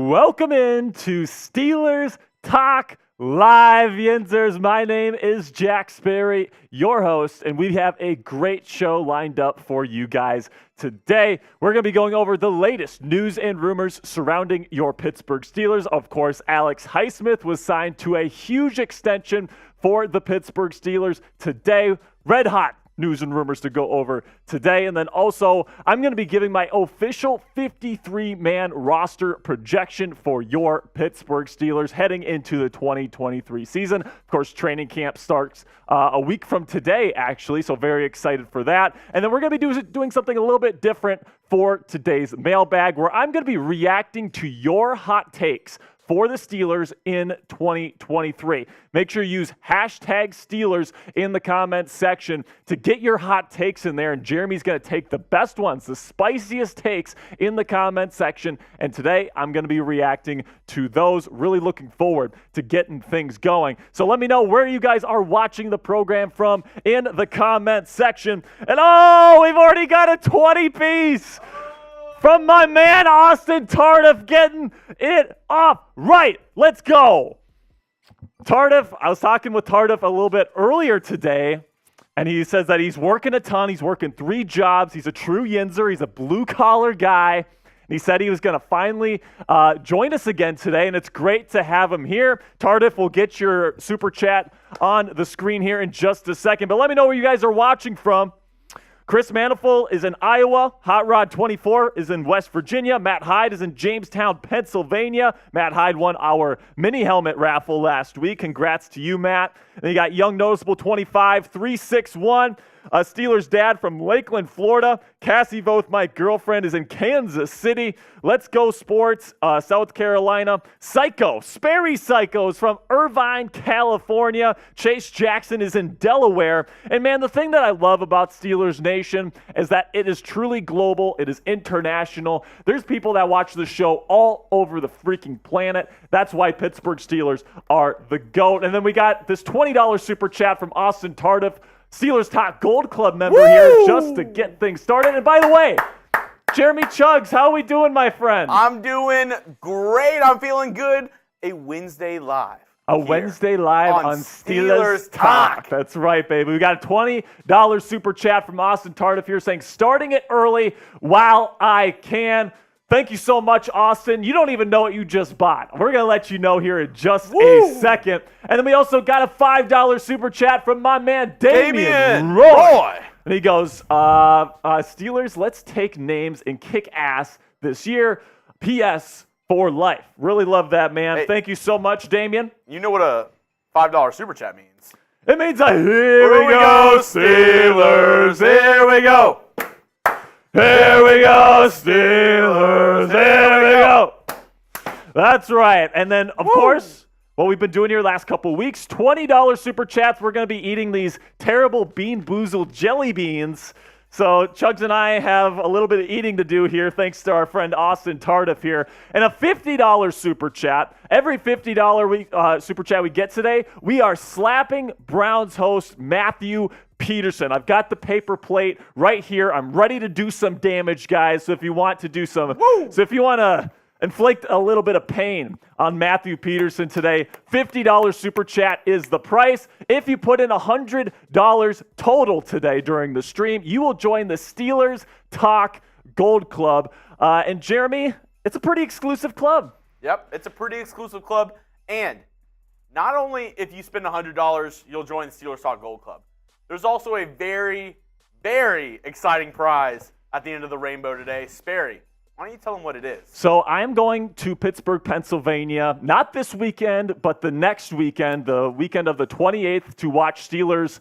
Welcome in to Steelers Talk Live, Yinzers. My name is Jack Sperry, your host, and we have a great show lined up for you guys today. We're going to be going over the latest news and rumors surrounding your Pittsburgh Steelers. Of course, Alex Highsmith was signed to a huge extension for the Pittsburgh Steelers today. Red hot news and rumors to go over today. And then also, I'm going to be giving my official 53-man roster projection for your Pittsburgh Steelers heading into the 2023 season. Of course, training camp starts a week from today, actually, so very excited for that. And then we're going to be doing something a little bit different for today's mailbag, where I'm going to be reacting to your hot takes for the Steelers in 2023. Make sure you use hashtag Steelers in the comments section to get your hot takes in there. And Jeremy's going to take the best ones, the spiciest takes in the comments section. And today I'm going to be reacting to those. Really looking forward to getting things going. So let me know where you guys are watching the program from in the comments section. And oh, we've already got a 20-piece. From my man, Austin Tardif, getting it up right. Let's go. Tardif, I was talking with Tardif a little bit earlier today, and he says that he's working a ton. He's working 3 jobs. He's a true Yinzer. He's a blue-collar guy. And he said he was going to finally join us again today, and it's great to have him here. Tardif will get your super chat on the screen here in just a second. But let me know where you guys are watching from. Chris Manifold is in Iowa. Hot Rod 24 is in West Virginia. Matt Hyde is in Jamestown, Pennsylvania. Matt Hyde won our mini helmet raffle last week. Congrats to you, Matt. And then you got Young Noticeable 25, 361. Steelers dad from Lakeland, Florida. Cassie Voth, my girlfriend, is in Kansas City. Let's Go Sports, South Carolina. Psycho, Sperry Psycho is from Irvine, California. Chase Jackson is in Delaware. And man, the thing that I love about Steelers Nation is that it is truly global. It is international. There's people that watch the show all over the freaking planet. That's why Pittsburgh Steelers are the GOAT. And then we got this $20 super chat from Austin Tardif, Steelers Talk Gold Club member here, just to get things started. And by the way, Jeremy Chuggs, how are we doing, my friend? I'm doing great. I'm feeling good. A Wednesday live. A Wednesday live on Steelers Talk. That's right, baby. We got a $20 super chat from Austin Tardif here saying, starting it early while I can. Thank you so much, Austin. You don't even know what you just bought. We're going to let you know here in just a second. And then we also got a $5 super chat from my man, Damian Roy. And he goes, Steelers, let's take names and kick ass this year. P.S. for life. Really love that, man. Hey, thank you so much, Damian. You know what a $5 super chat means? It means here we go, Steelers. Here we go. Here we go, Steelers. Here we go. That's right. And then, of course, what we've been doing here the last couple of weeks, $20 super chats. We're going to be eating these terrible Bean-Boozled jelly beans. So Chuggs and I have a little bit of eating to do here, thanks to our friend Austin Tardif here. And a $50 super chat. Every $50 super chat we get today, we are slapping Browns host Matthew Peterson. I've got the paper plate right here. I'm ready to do some damage, guys. So if you want to do some, if you want to inflict a little bit of pain on Matthew Peterson today, $50 super chat is the price. If you put in $100 total today during the stream, you will join the Steelers Talk Gold Club. And Jeremy, it's a pretty exclusive club. Yep, it's a pretty exclusive club. And not only if you spend $100, you'll join the Steelers Talk Gold Club. There's also a very, very exciting prize at the end of the rainbow today. Sperry, why don't you tell them what it is? So I'm going to Pittsburgh, Pennsylvania, not this weekend, but the next weekend, the weekend of the 28th, to watch Steelers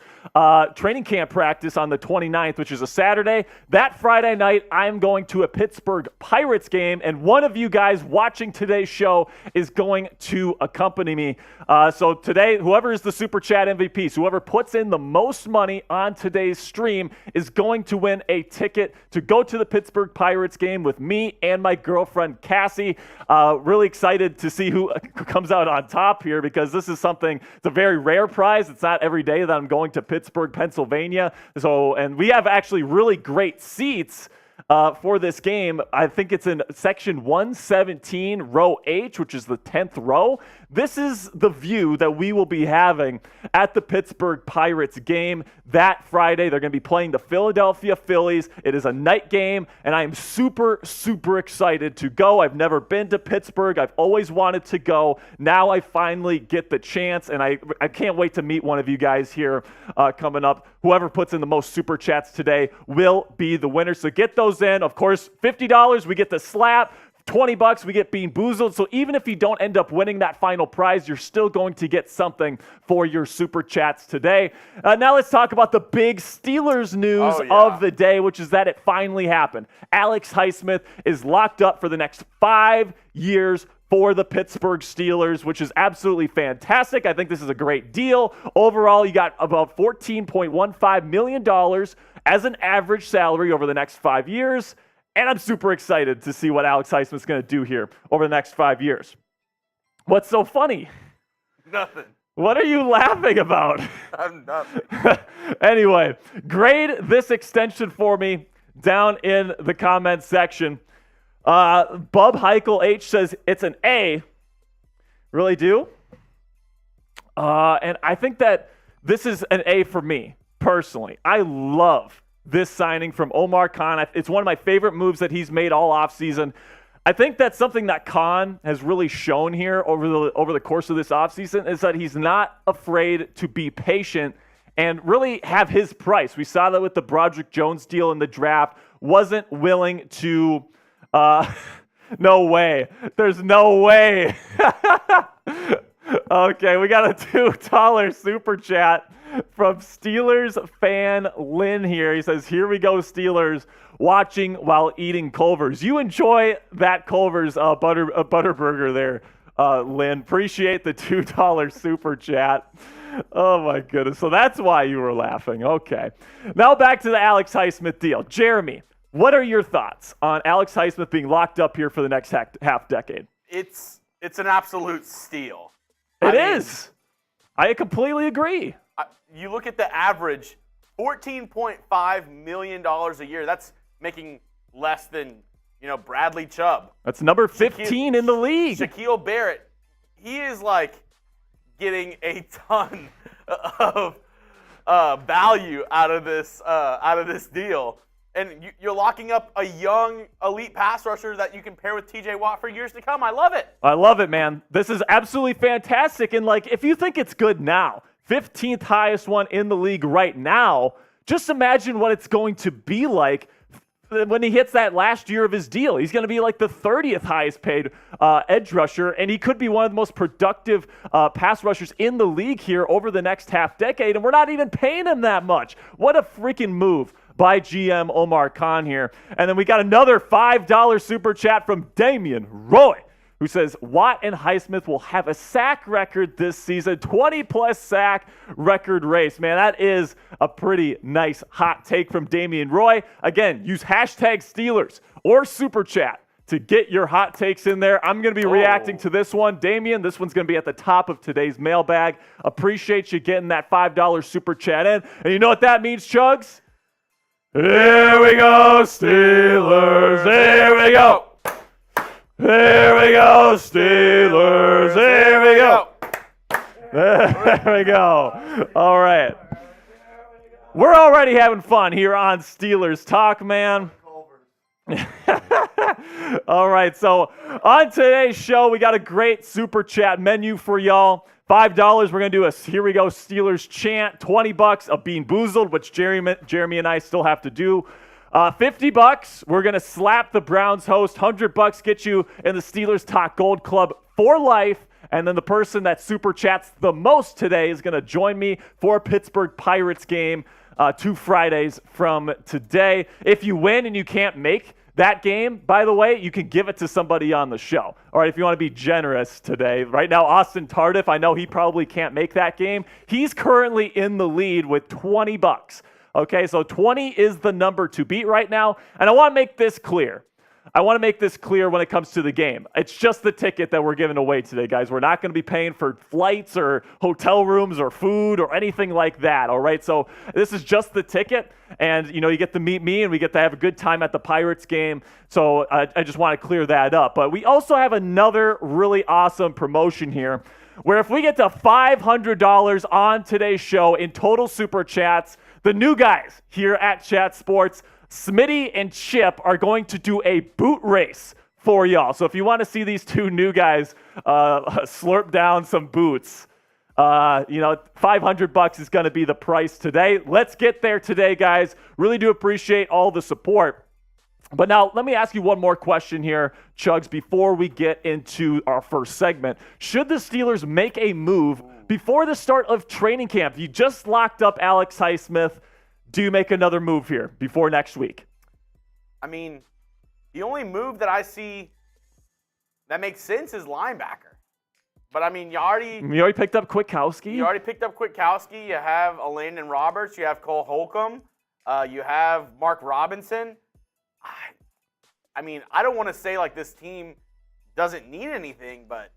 training camp practice on the 29th, which is a Saturday. That Friday night, I'm going to a Pittsburgh Pirates game, and one of you guys watching today's show is going to accompany me. So today, whoever is the Super Chat MVP, so whoever puts in the most money on today's stream is going to win a ticket to go to the Pittsburgh Pirates game with me and my girlfriend, Cassie. Really excited to see who comes out on top here, because this is something, it's a very rare prize. It's not every day that I'm going to Pittsburgh, Pennsylvania. And we have actually really great seats for this game. I think it's in section 117, row H, which is the 10th row. This is the view that we will be having at the Pittsburgh Pirates game that Friday. They're going to be playing the Philadelphia Phillies. It is a night game, and I am super, super excited to go. I've never been to Pittsburgh. I've always wanted to go. Now I finally get the chance, and I can't wait to meet one of you guys here coming up. Whoever puts in the most super chats today will be the winner. So get those in. Of course, $50, we get the slap. $20, we get Bean-Boozled. So even if you don't end up winning that final prize, you're still going to get something for your super chats today. Now let's talk about the big Steelers news of the day, which is that it finally happened. Alex Highsmith is locked up for the next 5 years for the Pittsburgh Steelers, which is absolutely fantastic. I think this is a great deal. Overall, you got about $14.15 million as an average salary over the next 5 years. And I'm super excited to see what Alex Highsmith's going to do here over the next 5 years. What's so funny? Nothing. What are you laughing about? I'm nothing. Anyway, grade this extension for me down in the comments section. Bub Heichel H says it's an A. Really do? And I think that this is an A for me, personally. I love this signing from Omar Khan. It's one of my favorite moves that he's made all offseason. I think that's something that Khan has really shown here over the course of this offseason is that he's not afraid to be patient and really have his price. We saw that with the Broderick Jones deal in the draft. Wasn't willing to no way. There's no way. Okay, we got a $2 super chat from Steelers fan Lynn here. He says, here we go, Steelers, watching while eating Culver's. You enjoy that Culver's butter burger there, Lynn. Appreciate the $2 super chat. Oh, my goodness. So that's why you were laughing. Okay. Now back to the Alex Highsmith deal. Jeremy, what are your thoughts on Alex Highsmith being locked up here for the next half decade? It's an absolute steal. It is. I completely agree. You look at the average, $14.5 million a year. That's making less than, Bradley Chubb. That's number 15 in the league. Shaquille Barrett. He is like getting a ton of value out of this deal. And you're locking up a young elite pass rusher that you can pair with TJ Watt for years to come. I love it. I love it, man. This is absolutely fantastic. And if you think it's good now, 15th highest one in the league right now, just imagine what it's going to be like when he hits that last year of his deal. He's going to be like the 30th highest paid edge rusher, and he could be one of the most productive pass rushers in the league here over the next half decade, and we're not even paying him that much. What a freaking move by GM Omar Khan here. And then we got another $5 super chat from Damian Roy, who says, Watt and Highsmith will have a sack record this season, 20-plus sack record race. Man, that is a pretty nice hot take from Damian Roy. Again, use hashtag Steelers or Super Chat to get your hot takes in there. I'm going to be reacting to this one. Damian, this one's going to be at the top of today's mailbag. Appreciate you getting that $5 Super Chat in. And you know what that means, Chuggs? Here we go, Steelers. Here we go. Here we go, Steelers. Here we go. There we go. All right. We're already having fun here on Steelers Talk, man. All right, so on today's show, we got a great super chat menu for y'all. $5, we're going to do a Here We Go Steelers chant. $20, a Bean-Boozled, which Jeremy and I still have to do. $50, we're going to slap the Browns host. $100 get you in the Steelers Talk Gold Club for life. And then the person that super chats the most today is going to join me for a Pittsburgh Pirates game 2 Fridays from today. If you win and you can't make that game, by the way, you can give it to somebody on the show. All right, if you want to be generous today. Right now, Austin Tardif, I know he probably can't make that game. He's currently in the lead with $20. Okay, so 20 is the number to beat right now. And I want to make this clear. I want to make this clear when it comes to the game. It's just the ticket that we're giving away today, guys. We're not going to be paying for flights or hotel rooms or food or anything like that, all right? So this is just the ticket, and, you get to meet me, and we get to have a good time at the Pirates game. So I just want to clear that up. But we also have another really awesome promotion here, where if we get to $500 on today's show in total Super Chats, the new guys here at Chat Sports, Smitty and Chip, are going to do a boot race for y'all. So if you want to see these two new guys slurp down some boots, $500 is going to be the price today. Let's get there today, guys. Really do appreciate all the support. But now let me ask you one more question here, Chuggs, before we get into our first segment. Should the Steelers make a move before the start of training camp? You just locked up Alex Highsmith. Do you make another move here before next week? I mean, the only move that I see that makes sense is linebacker. But, I mean, you already picked up Kwiatkowski. You already picked up Kwiatkowski. You have Landon Roberts. You have Cole Holcomb. You have Mark Robinson. I mean, I don't want to say like this team doesn't need anything, but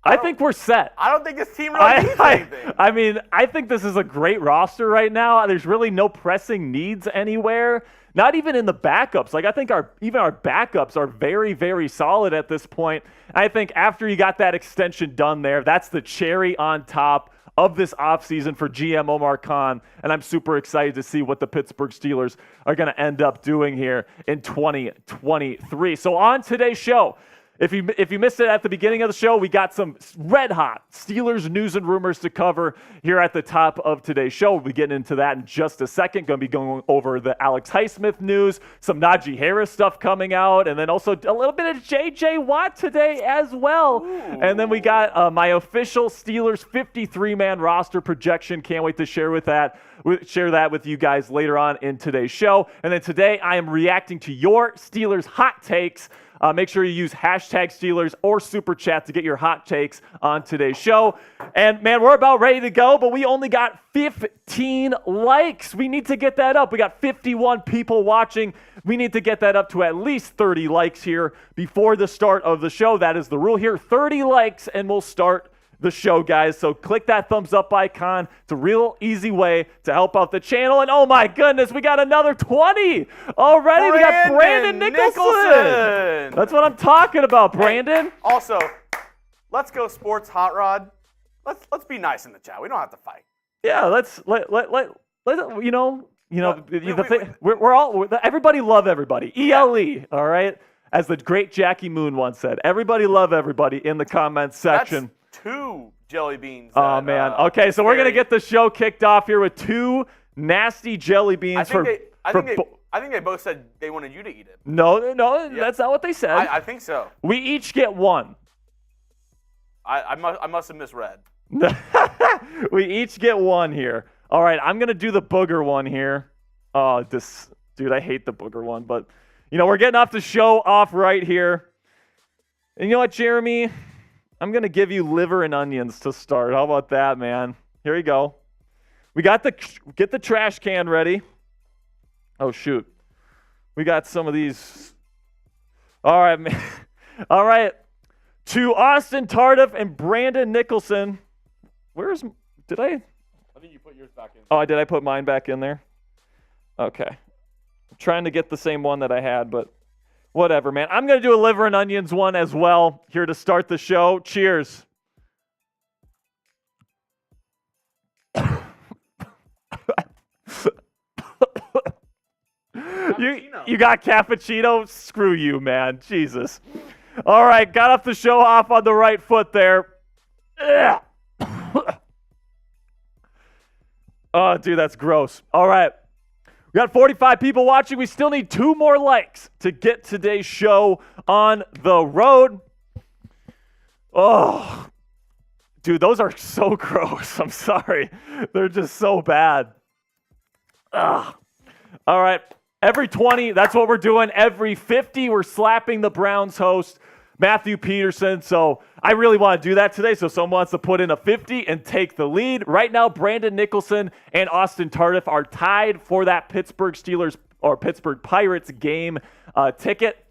I think we're set. I don't think this team really needs anything. I mean, I think this is a great roster right now. There's really no pressing needs anywhere. Not even in the backups. Like, I think even our backups are very, very solid at this point. I think after you got that extension done there, that's the cherry on top of this offseason for GM Omar Khan, and I'm super excited to see what the Pittsburgh Steelers are going to end up doing here in 2023. So on today's show, if you missed it at the beginning of the show, we got some red-hot Steelers news and rumors to cover here at the top of today's show. We'll be getting into that in just a second. Going to be going over the Alex Highsmith news, some Najee Harris stuff coming out, and then also a little bit of J.J. Watt today as well. Ooh. And then we got my official Steelers 53-man roster projection. Can't wait to share that with you guys later on in today's show. And then today I am reacting to your Steelers hot takes. Make sure you use hashtag Steelers or Super Chat to get your hot takes on today's show. And, man, we're about ready to go, but we only got 15 likes. We need to get that up. We got 51 people watching. We need to get that up to at least 30 likes here before the start of the show. That is the rule here. 30 likes, and we'll start the show, guys. So click that thumbs up icon. It's a real easy way to help out the channel. And oh my goodness, we got another 20 already. We got Brandon Nicholson. That's what I'm talking about, Brandon. Hey, also, let's go sports hot rod. Let's be nice in the chat. We don't have to fight. Yeah, we're all, everybody love everybody. ELE, all right? As the great Jackie Moon once said, everybody love everybody in the comments section. That's 2 jelly beans. Oh, man. Okay, so we're going to get the show kicked off here with 2 nasty jelly beans. I think they both said they wanted you to eat it. No, that's not what they said. I think so. We each get one. I must have misread. We each get one here. All right, I'm going to do the booger one here. Oh, dude, I hate the booger one, but, we're getting off the show off right here. And you know what, Jeremy? I'm going to give you liver and onions to start. How about that, man? Here you go. We got get the trash can ready. Oh, shoot. We got some of these. All right, man. All right. To Austin Tardif and Brandon Nicholson. I think you put yours back in. Oh, did I put mine back in there? Okay. I'm trying to get the same one that I had, but whatever, man. I'm going to do a liver and onions one as well here to start the show. Cheers. You got cappuccino? Screw you, man. Jesus. All right, got off the show off on the right foot there. Oh, dude, that's gross. All right. We got 45 people watching. We still need 2 more likes to get today's show on the road. Oh, dude, those are so gross. I'm sorry. They're just so bad. Ugh. All right. Every 20, that's what we're doing. Every 50, we're slapping the Browns host, Matthew Peterson. So I really want to do that today. So someone wants to put in a 50 and take the lead. Right now, Brandon Nicholson and Austin Tardif are tied for that Pittsburgh Steelers or Pittsburgh Pirates game ticket.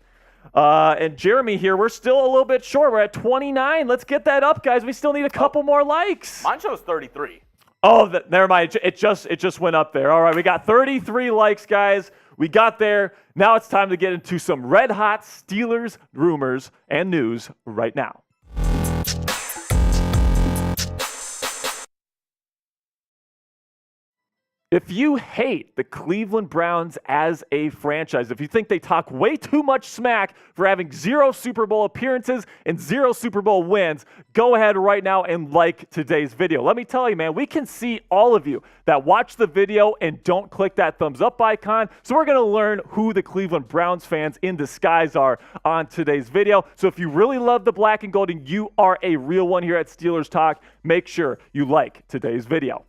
And Jeremy here, we're still a little bit short. We're at 29. Let's get that up, guys. We still need a couple more likes. Mine shows 33. Oh, never mind. It just went up there. All right, we got 33 likes, guys. We got there. Now it's time to get into some red-hot Steelers rumors and news right now. If you hate the Cleveland Browns as a franchise, if you think they talk way too much smack for having 0 Super Bowl appearances and 0 Super Bowl wins, go ahead right now and like today's video. Let me tell you, man, we can see all of you that watch the video and don't click that thumbs up icon. So we're going to learn who the Cleveland Browns fans in disguise are on today's video. So if you really love the black and gold and you are a real one here at Steelers Talk, make sure you like today's video.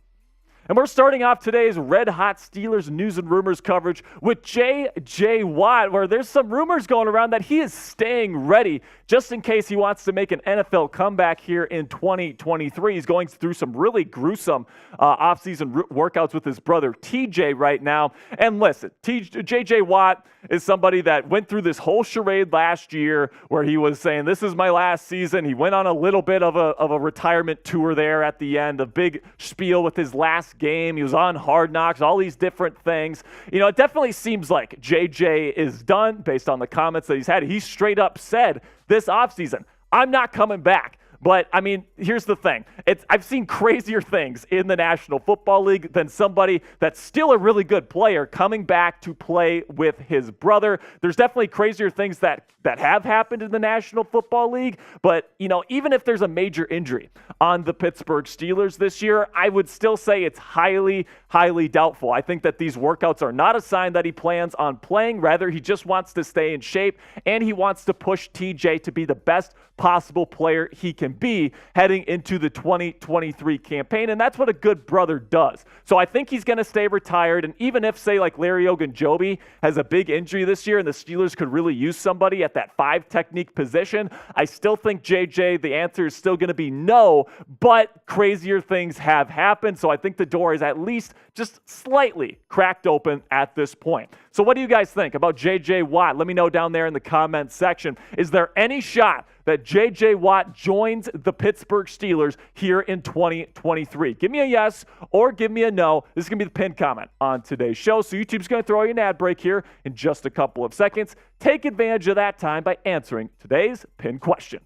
And we're starting off today's Red Hot Steelers news and rumors coverage with J.J. Watt, where there's some rumors going around that he is staying ready just in case he wants to make an NFL comeback here in 2023. He's going through some really gruesome offseason workouts with his brother TJ right now. And listen, J.J. Watt is somebody that went through this whole charade last year where he was saying, this is my last season. He went on a little bit of a retirement tour there at the end, a big spiel with his last game. He was on Hard Knocks, all these different things. You know, it definitely seems like JJ is done based on the comments that he's had. He straight up said this offseason, I'm not coming back. But, I mean, here's the thing. I've seen crazier things in the National Football League than somebody that's still a really good player coming back to play with his brother. There's definitely crazier things that have happened in the National Football League. But, you know, even if there's a major injury on the Pittsburgh Steelers this year, I would still say it's highly, highly doubtful. I think that these workouts are not a sign that he plans on playing. Rather, he just wants to stay in shape, and he wants to push TJ to be the best possible player he can be heading into the 2023 campaign, and that's what a good brother does. So I think he's going to stay retired, and even if, say, like Larry Ogunjobi has a big injury this year and the Steelers could really use somebody at that 5 technique position, I still think JJ, the answer is still going to be no, but crazier things have happened, so I think the door is at least just slightly cracked open at this point. So what do you guys think about JJ Watt? Let me know down there in the comments section. Is there any shot that JJ Watt joins the Pittsburgh Steelers here in 2023? Give me a yes or give me a no. This is going to be the pinned comment on today's show. So YouTube's going to throw you an ad break here in just a couple of seconds. Take advantage of that time by answering today's pinned question.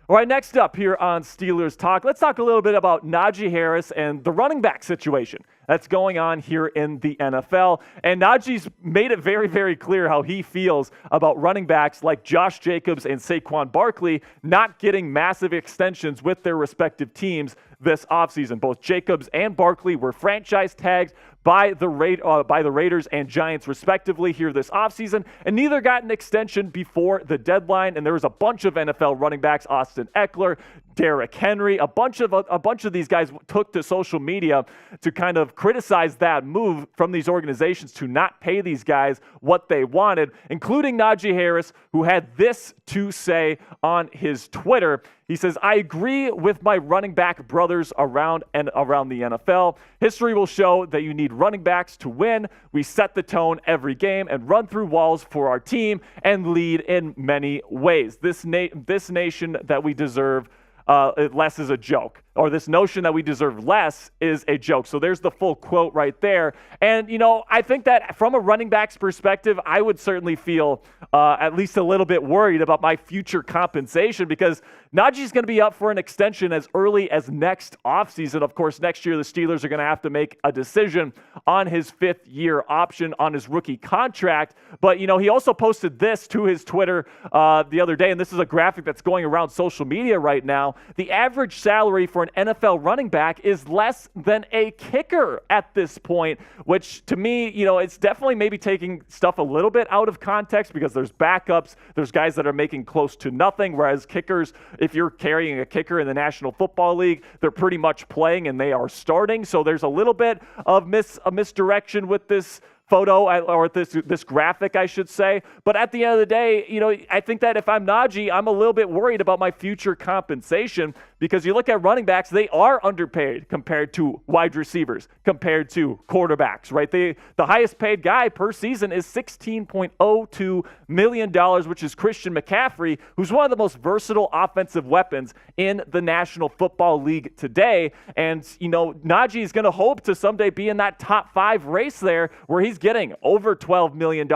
All right, next up here on Steelers Talk, let's talk a little bit about Najee Harris and the running back situation that's going on here in the NFL. And Najee's made it very, very clear how he feels about running backs like Josh Jacobs and Saquon Barkley not getting massive extensions with their respective teams this offseason. Both Jacobs and Barkley were franchise tagged by the Raiders and Giants respectively here this offseason, and neither got an extension before the deadline. And there was a bunch of NFL running backs, Austin Eckler, Derrick Henry, a bunch of these guys took to social media to kind of criticize that move from these organizations to not pay these guys what they wanted, including Najee Harris, who had this to say on his Twitter. He says, I agree with my running back brothers around the NFL. History will show that you need running backs to win. We set the tone every game and run through walls for our team and lead in many ways. This nation that we deserve less is a joke, or this notion that we deserve less is a joke. So there's the full quote right there. And, you know, I think that from a running back's perspective, I would certainly feel at least a little bit worried about my future compensation because Najee's going to be up for an extension as early as next offseason. Of course, next year the Steelers are going to have to make a decision on his 5th-year option on his rookie contract. But, you know, he also posted this to his Twitter the other day, and this is a graphic that's going around social media right now. The average salary for an NFL running back is less than a kicker at this point, which to me, you know, it's definitely maybe taking stuff a little bit out of context because there's backups, there's guys that are making close to nothing, whereas kickers, if you're carrying a kicker in the National Football League, they're pretty much playing and they are starting. So there's a little bit of a misdirection with this photo or this graphic, I should say. But at the end of the day, I think that if I'm Najee, I'm a little bit worried about my future compensation because you look at running backs, they are underpaid compared to wide receivers, compared to quarterbacks, right? The highest paid guy per season is $16.02 million, which is Christian McCaffrey, who's one of the most versatile offensive weapons in the National Football League today. And, Najee is going to hope to someday be in that top 5 race there where he's getting over $12 million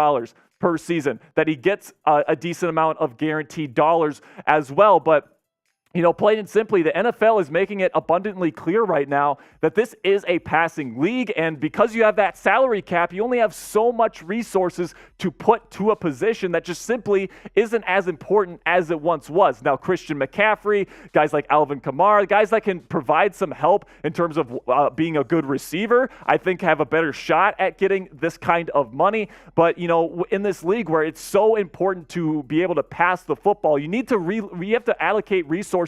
per season, that he gets a decent amount of guaranteed dollars as well. But plain and simply, the NFL is making it abundantly clear right now that this is a passing league. And because you have that salary cap, you only have so much resources to put to a position that just simply isn't as important as it once was. Now, Christian McCaffrey, guys like Alvin Kamara, guys that can provide some help in terms of being a good receiver, I think have a better shot at getting this kind of money. But, in this league where it's so important to be able to pass the football, you need to you have to allocate resources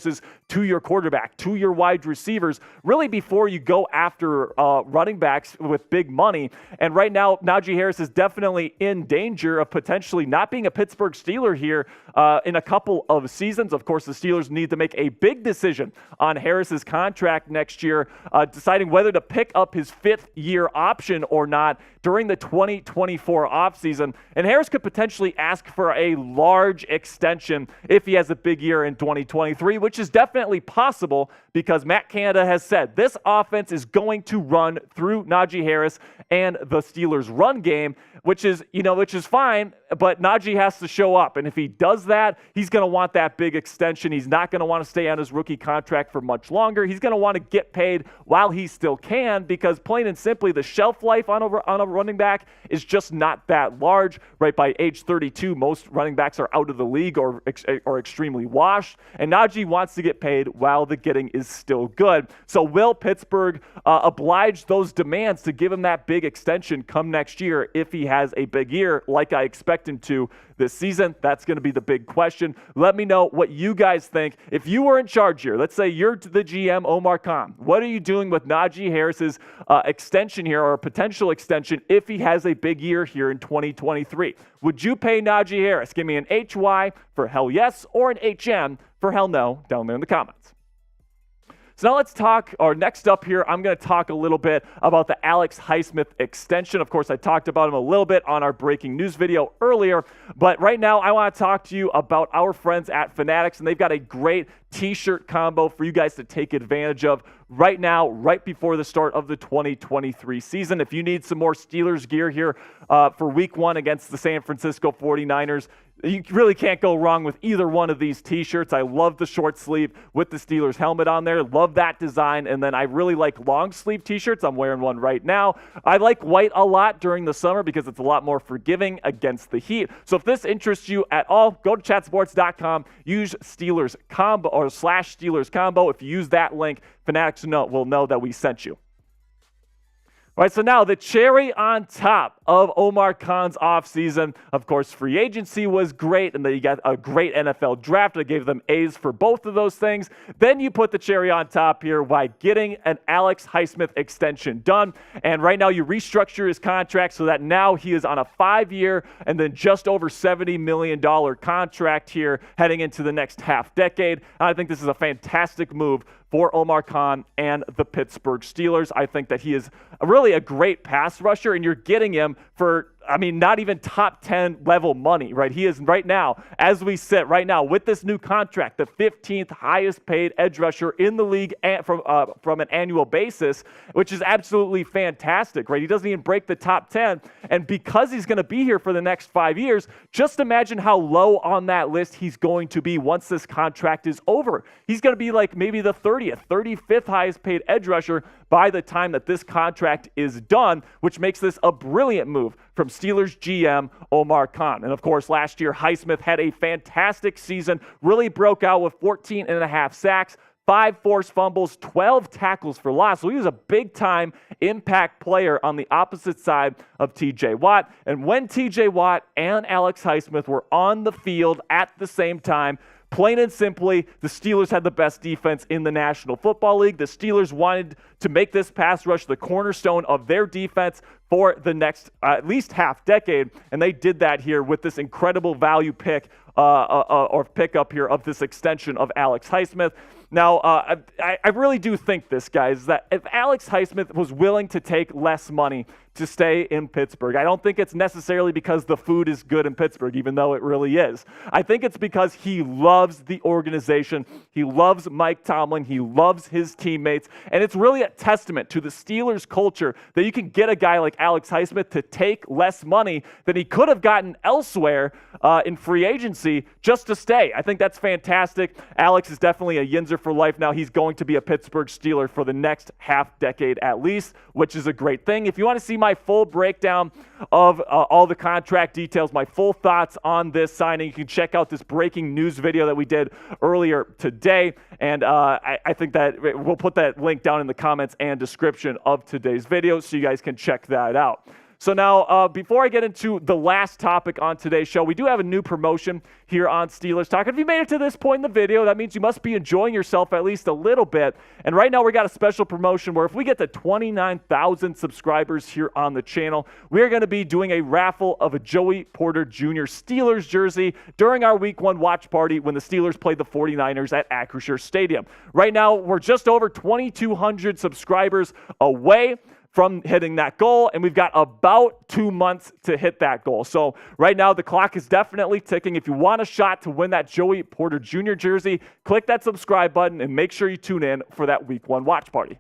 to your quarterback, to your wide receivers, really before you go after running backs with big money. And right now, Najee Harris is definitely in danger of potentially not being a Pittsburgh Steeler here in a couple of seasons. Of course, the Steelers need to make a big decision on Harris's contract next year, deciding whether to pick up his 5th-year option or not during the 2024 offseason. And Harris could potentially ask for a large extension if he has a big year in 2023, which is definitely possible because Matt Canada has said this offense is going to run through Najee Harris and the Steelers' run game, which is fine, but Najee has to show up. And if he does that, he's going to want that big extension. He's not going to want to stay on his rookie contract for much longer. He's going to want to get paid while he still can because plain and simply, the shelf life on a running back is just not that large, right? By age 32, most running backs are out of the league or extremely washed. And Najee wants to get paid while the getting is still good. So will Pittsburgh oblige those demands to give him that big extension come next year if he has a big year like I expect him to this season? That's going to be the big question. Let me know what you guys think. If you were in charge here, let's say you're the GM, Omar Khan, what are you doing with Najee Harris's extension here, or a potential extension if he has a big year here in 2023? Would you pay Najee Harris? Give me an HY for hell yes or an HM for hell no down there in the comments. So now let's talk, or next up here, I'm going to talk a little bit about the Alex Highsmith extension. Of course, I talked about him a little bit on our breaking news video earlier, but right now I want to talk to you about our friends at Fanatics, and they've got a great t-shirt combo for you guys to take advantage of right now, right before the start of the 2023 season. If you need some more Steelers gear here for week 1 against the San Francisco 49ers, you really can't go wrong with either one of these t-shirts. I love the short sleeve with the Steelers helmet on there. Love that design. And then I really like long sleeve t-shirts. I'm wearing one right now. I like white a lot during the summer because it's a lot more forgiving against the heat. So if this interests you at all, go to chatsports.com, use Steelers combo or /Steelers combo. If you use that link, Fanatics will know that we sent you. All right, so now the cherry on top of Omar Khan's offseason, of course, free agency was great, and then you got a great NFL draft. I gave them A's for both of those things. Then you put the cherry on top here by getting an Alex Highsmith extension done. And right now you restructure his contract so that now he is on a 5-year and then just over $70 million contract here heading into the next half decade. And I think this is a fantastic move for Omar Khan and the Pittsburgh Steelers. I think that he is really a great pass rusher, and you're getting him for, not even top 10 level money, right? He is right now, as we sit right now with this new contract, the 15th highest paid edge rusher in the league from an annual basis, which is absolutely fantastic, right? He doesn't even break the top 10. And because he's going to be here for the next 5 years, just imagine how low on that list he's going to be once this contract is over. He's going to be like maybe the 30th, 35th highest paid edge rusher by the time that this contract is done, which makes this a brilliant move from Steelers GM Omar Khan. And of course, last year, Highsmith had a fantastic season, really broke out with 14.5 sacks, 5 forced fumbles, 12 tackles for loss. So he was a big-time impact player on the opposite side of T.J. Watt. And when T.J. Watt and Alex Highsmith were on the field at the same time, Plain and simply, the Steelers had the best defense in the National Football League. The Steelers wanted to make this pass rush the cornerstone of their defense for the next at least half decade, and they did that here with this incredible value pick or pickup here of this extension of Alex Highsmith. Now, I really do think this, guys, that if Alex Highsmith was willing to take less money to stay in Pittsburgh, I don't think it's necessarily because the food is good in Pittsburgh, even though it really is. I think it's because he loves the organization. He loves Mike Tomlin. He loves his teammates. And it's really a testament to the Steelers culture that you can get a guy like Alex Highsmith to take less money than he could have gotten elsewhere in free agency just to stay. I think that's fantastic. Alex is definitely a Yinzer for life now. He's going to be a Pittsburgh Steeler for the next half decade at least, which is a great thing. If you want to see my full breakdown of all the contract details, my full thoughts on this signing, you can check out this breaking news video that we did earlier today. And I think that we'll put that link down in the comments and description of today's video so you guys can check that out. So now, before I get into the last topic on today's show, we do have a new promotion here on Steelers Talk. If you made it to this point in the video, that means you must be enjoying yourself at least a little bit. And right now, we got a special promotion where if we get to 29,000 subscribers here on the channel, we are going to be doing a raffle of a Joey Porter Jr. Steelers jersey during our Week 1 watch party when the Steelers played the 49ers at Acrisure Stadium. Right now, we're just over 2,200 subscribers away from hitting that goal, and we've got about 2 months to hit that goal. So right now, the clock is definitely ticking. If you want a shot to win that Joey Porter Jr. jersey, click that subscribe button and make sure you tune in for that Week 1 watch party.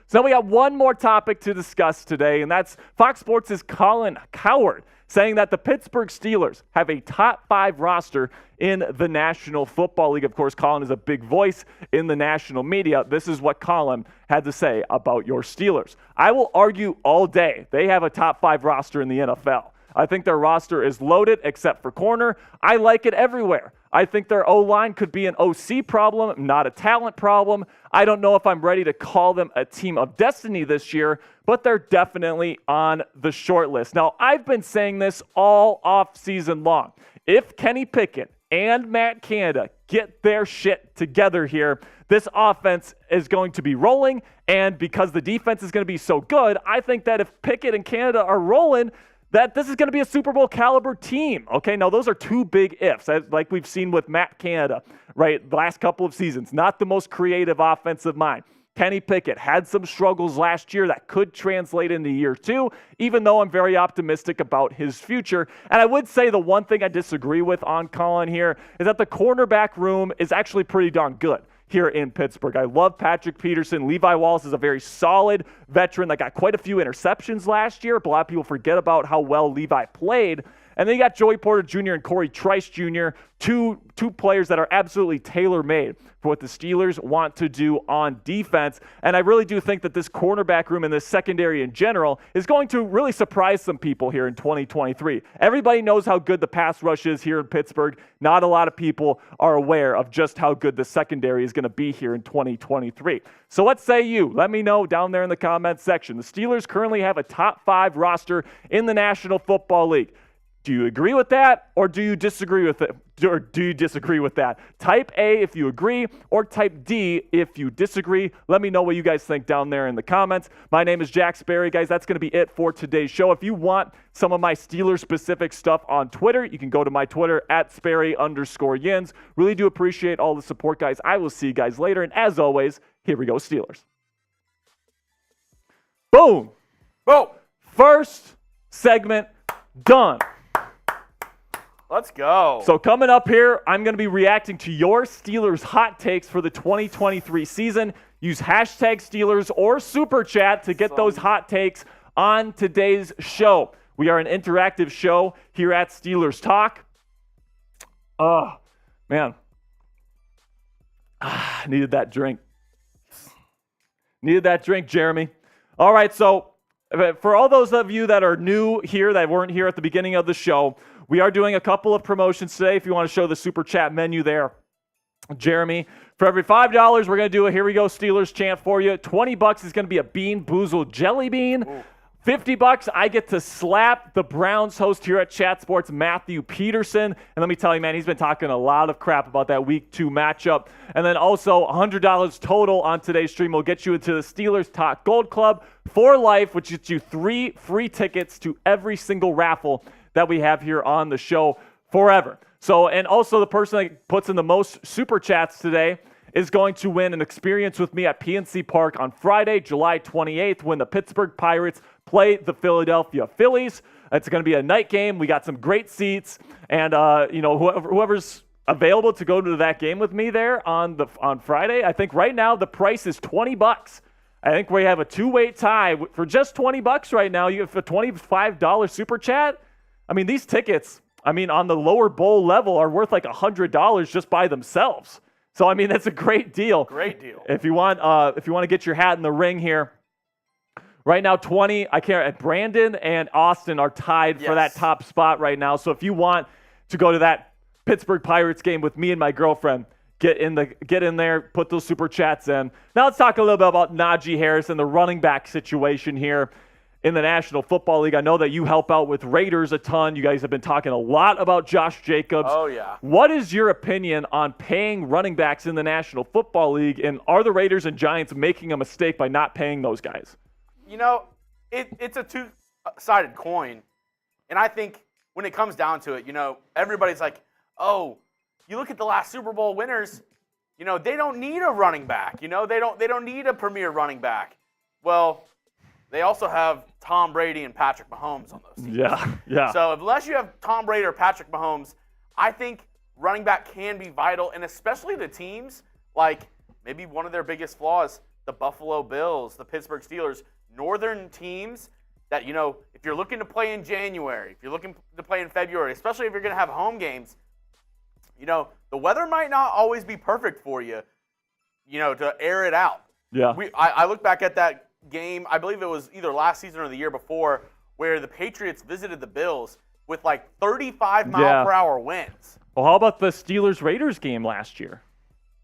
So now we got one more topic to discuss today, and that's Fox Sports' Colin Cowherd saying that the Pittsburgh Steelers have a top 5 roster in the National Football League. Of course, Colin is a big voice in the national media. This is what Colin had to say about your Steelers. I will argue all day they have a top 5 roster in the NFL. I think their roster is loaded except for corner. I like it everywhere. I think their O-line could be an OC problem, not a talent problem. I don't know if I'm ready to call them a team of destiny this year, but they're definitely on the short list. Now, I've been saying this all off season long. If Kenny Pickett and Matt Canada get their shit together here, this offense is going to be rolling, and because the defense is going to be so good, I think that if Pickett and Canada are rolling, that this is going to be a Super Bowl caliber team. Okay, now those are two big ifs, like we've seen with Matt Canada, right? The last couple of seasons, not the most creative offensive mind. Kenny Pickett had some struggles last year that could translate into year 2, even though I'm very optimistic about his future. And I would say the one thing I disagree with on Colin here is that the cornerback room is actually pretty darn good here in Pittsburgh. I love Patrick Peterson. Levi Wallace is a very solid veteran that got quite a few interceptions last year. But a lot of people forget about how well Levi played. And then you got Joey Porter Jr. and Corey Trice Jr., two players that are absolutely tailor-made for what the Steelers want to do on defense. And I really do think that this cornerback room and this secondary in general is going to really surprise some people here in 2023. Everybody knows how good the pass rush is here in Pittsburgh. Not a lot of people are aware of just how good the secondary is going to be here in 2023. So what say you? Let me know down there in the comments section. The Steelers currently have a top 5 roster in the National Football League. Do you agree with that, or do you disagree with it? Or do you disagree with that? Type A if you agree, or type D if you disagree. Let me know what you guys think down there in the comments. My name is Jack Sperry, guys. That's going to be it for today's show. If you want some of my Steelers-specific stuff on Twitter, you can go to my Twitter at Sperry_Yins. Really do appreciate all the support, guys. I will see you guys later. And as always, here we go, Steelers. Boom. Whoa. First segment done. Let's go. So coming up here, I'm going to be reacting to your Steelers hot takes for the 2023 season. Use hashtag Steelers or Super Chat to get those hot takes on today's show. We are an interactive show here at Steelers Talk. Oh, man. Needed that drink. Needed that drink, Jeremy. All right, so for all those of you that are new here, that weren't here at the beginning of the show, we are doing a couple of promotions today. If you want to show the Super Chat menu there, Jeremy, for every $5, we're going to do a Here We Go Steelers chant for you. $20 is going to be a Bean-Boozled jelly bean. Ooh. $50, I get to slap the Browns host here at Chat Sports, Matthew Peterson. And let me tell you, man, he's been talking a lot of crap about that Week 2 matchup. And then also $100 total on today's stream will get you into the Steelers Talk Gold Club for life, which gets you 3 free tickets to every single raffle that we have here on the show forever. So, and also the person that puts in the most super chats today is going to win an experience with me at PNC Park on Friday, July 28th, when the Pittsburgh Pirates play the Philadelphia Phillies. It's going to be a night game. We got some great seats, and whoever's available to go to that game with me there on Friday, I think right now the price is $20. I think we have a two-way tie for just $20 right now. You have a $25 super chat. I mean, these tickets, on the lower bowl level are worth like $100 just by themselves. So, I mean, that's a great deal. Great deal. If you want to get your hat in the ring here, right now, 20. Brandon and Austin are tied for that top spot right now. So if you want to go to that Pittsburgh Pirates game with me and my girlfriend, get in there, put those super chats in. Now let's talk a little bit about Najee Harris and the running back situation here in the National Football League. I know that you help out with Raiders a ton. You guys have been talking a lot about Josh Jacobs. Oh, yeah. What is your opinion on paying running backs in the National Football League, and are the Raiders and Giants making a mistake by not paying those guys? It's a two-sided coin, and I think when it comes down to it, everybody's like, oh, you look at the last Super Bowl winners, they don't need a running back. They don't need a premier running back. Well, they also have Tom Brady and Patrick Mahomes on those teams. Yeah. So unless you have Tom Brady or Patrick Mahomes, I think running back can be vital, and especially the teams like maybe one of their biggest flaws, the Buffalo Bills, the Pittsburgh Steelers, northern teams that, if you're looking to play in January, if you're looking to play in February, especially if you're going to have home games, the weather might not always be perfect for you, to air it out. Yeah. I look back at that game, I believe it was either last season or the year before, where the Patriots visited the Bills with like 35 mile per hour winds. Well, how about the Steelers-Raiders game last year?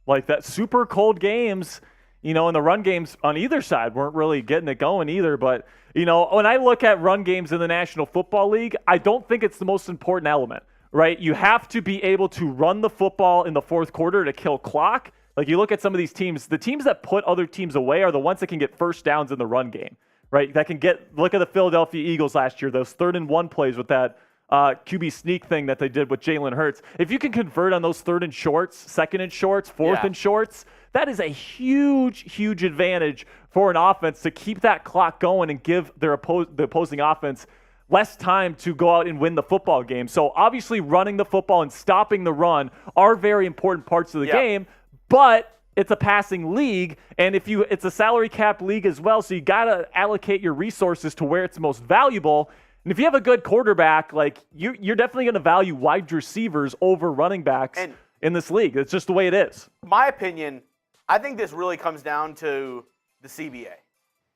Like that super cold games, and the run games on either side weren't really getting it going either. But, when I look at run games in the National Football League, I don't think it's the most important element, right? You have to be able to run the football in the fourth quarter to kill clock. Like you look at some of these teams, the teams that put other teams away are the ones that can get first downs in the run game, right? Look at the Philadelphia Eagles last year, those 3rd-and-1 plays with that QB sneak thing that they did with Jalen Hurts. If you can convert on those 3rd and shorts, 2nd and shorts, 4th and shorts, that is a huge, huge advantage for an offense to keep that clock going and give the opposing offense less time to go out and win the football game. So obviously running the football and stopping the run are very important parts of the game, but it's a passing league, and it's a salary cap league as well, so you got to allocate your resources to where it's most valuable. And if you have a good quarterback, like you're definitely going to value wide receivers over running backs in this league. It's just the way it is. My opinion, I think this really comes down to the CBA.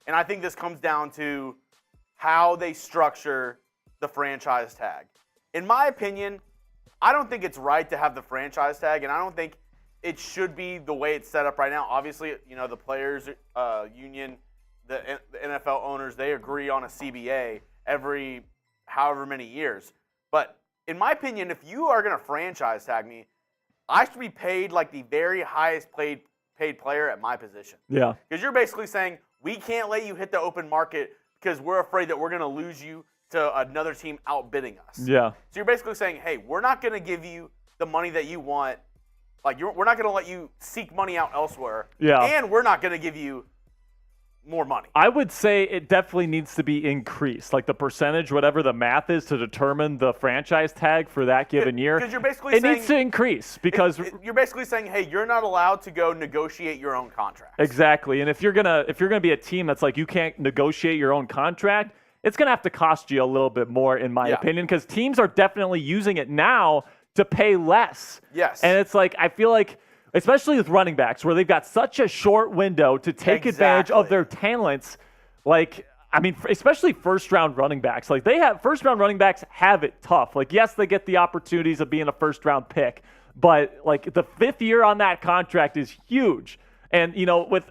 And I think this comes down to how they structure the franchise tag. In my opinion, I don't think it's right to have the franchise tag, and I don't think it should be the way it's set up right now. Obviously, the players union, the NFL owners, they agree on a CBA every however many years. But in my opinion, if you are going to franchise tag me, I should be paid like the very highest paid player at my position. Yeah. Because you're basically saying, we can't let you hit the open market because we're afraid that we're going to lose you to another team outbidding us. Yeah. So you're basically saying, hey, we're not going to give you the money that you want. Like, we're not going to let you seek money out elsewhere. Yeah. And we're not going to give you more money. I would say it definitely needs to be increased, like the percentage, whatever the math is, to determine the franchise tag for that given year. Because you're basically it saying, needs to increase because you're basically saying, hey, you're not allowed to go negotiate your own contract. Exactly. And if you're gonna be a team that's like you can't negotiate your own contract, it's gonna have to cost you a little bit more, in my opinion, because teams are definitely using it now to pay less. Yes. And it's like, I feel like, especially with running backs, where they've got such a short window to take advantage of their talents. Like, especially first-round running backs. Like, first-round running backs have it tough. Like, yes, they get the opportunities of being a first-round pick, but, like, the 5th year on that contract is huge. And,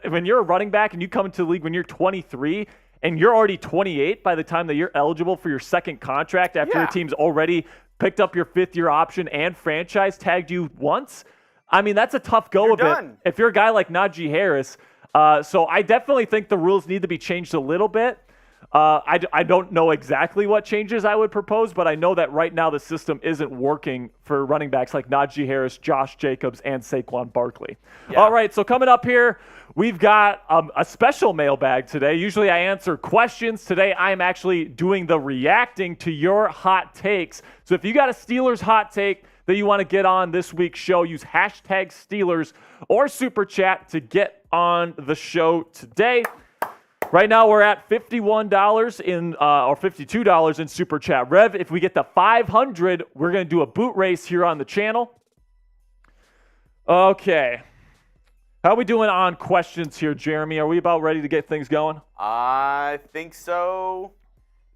when you're a running back and you come into the league when you're 23, and you're already 28 by the time that you're eligible for your second contract after your team's already picked up your fifth-year option and franchise tagged you once, I mean, that's a tough go of it if you're a guy like Najee Harris. So I definitely think the rules need to be changed a little bit. I don't know exactly what changes I would propose, but I know that right now the system isn't working for running backs like Najee Harris, Josh Jacobs, and Saquon Barkley. Yeah. All right, so coming up here, we've got a special mailbag today. Usually I answer questions. Today I am actually doing the reacting to your hot takes. So if you got a Steelers hot take that you want to get on this week's show, use hashtag Steelers or Super Chat to get on the show today. Right now we're at $51 or $52 in Super Chat Rev. If we get to 500, we're going to do a boot race here on the channel. Okay. How are we doing on questions here, Jeremy? Are we about ready to get things going? I think so.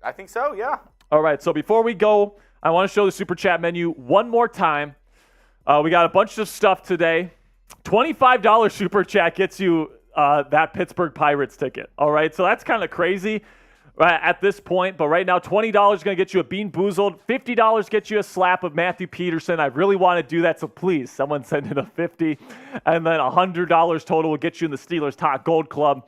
Yeah. All right, so before we go, I want to show the Super Chat menu one more time. We got a bunch of stuff today. $25 Super Chat gets you that Pittsburgh Pirates ticket. All right, so that's kind of crazy at this point. But right now, $20 is going to get you a Bean-Boozled. $50 gets you a slap of Matthew Peterson. I really want to do that, so please, someone send in a $50. And then $100 total will get you in the Steelers Talk Gold Club.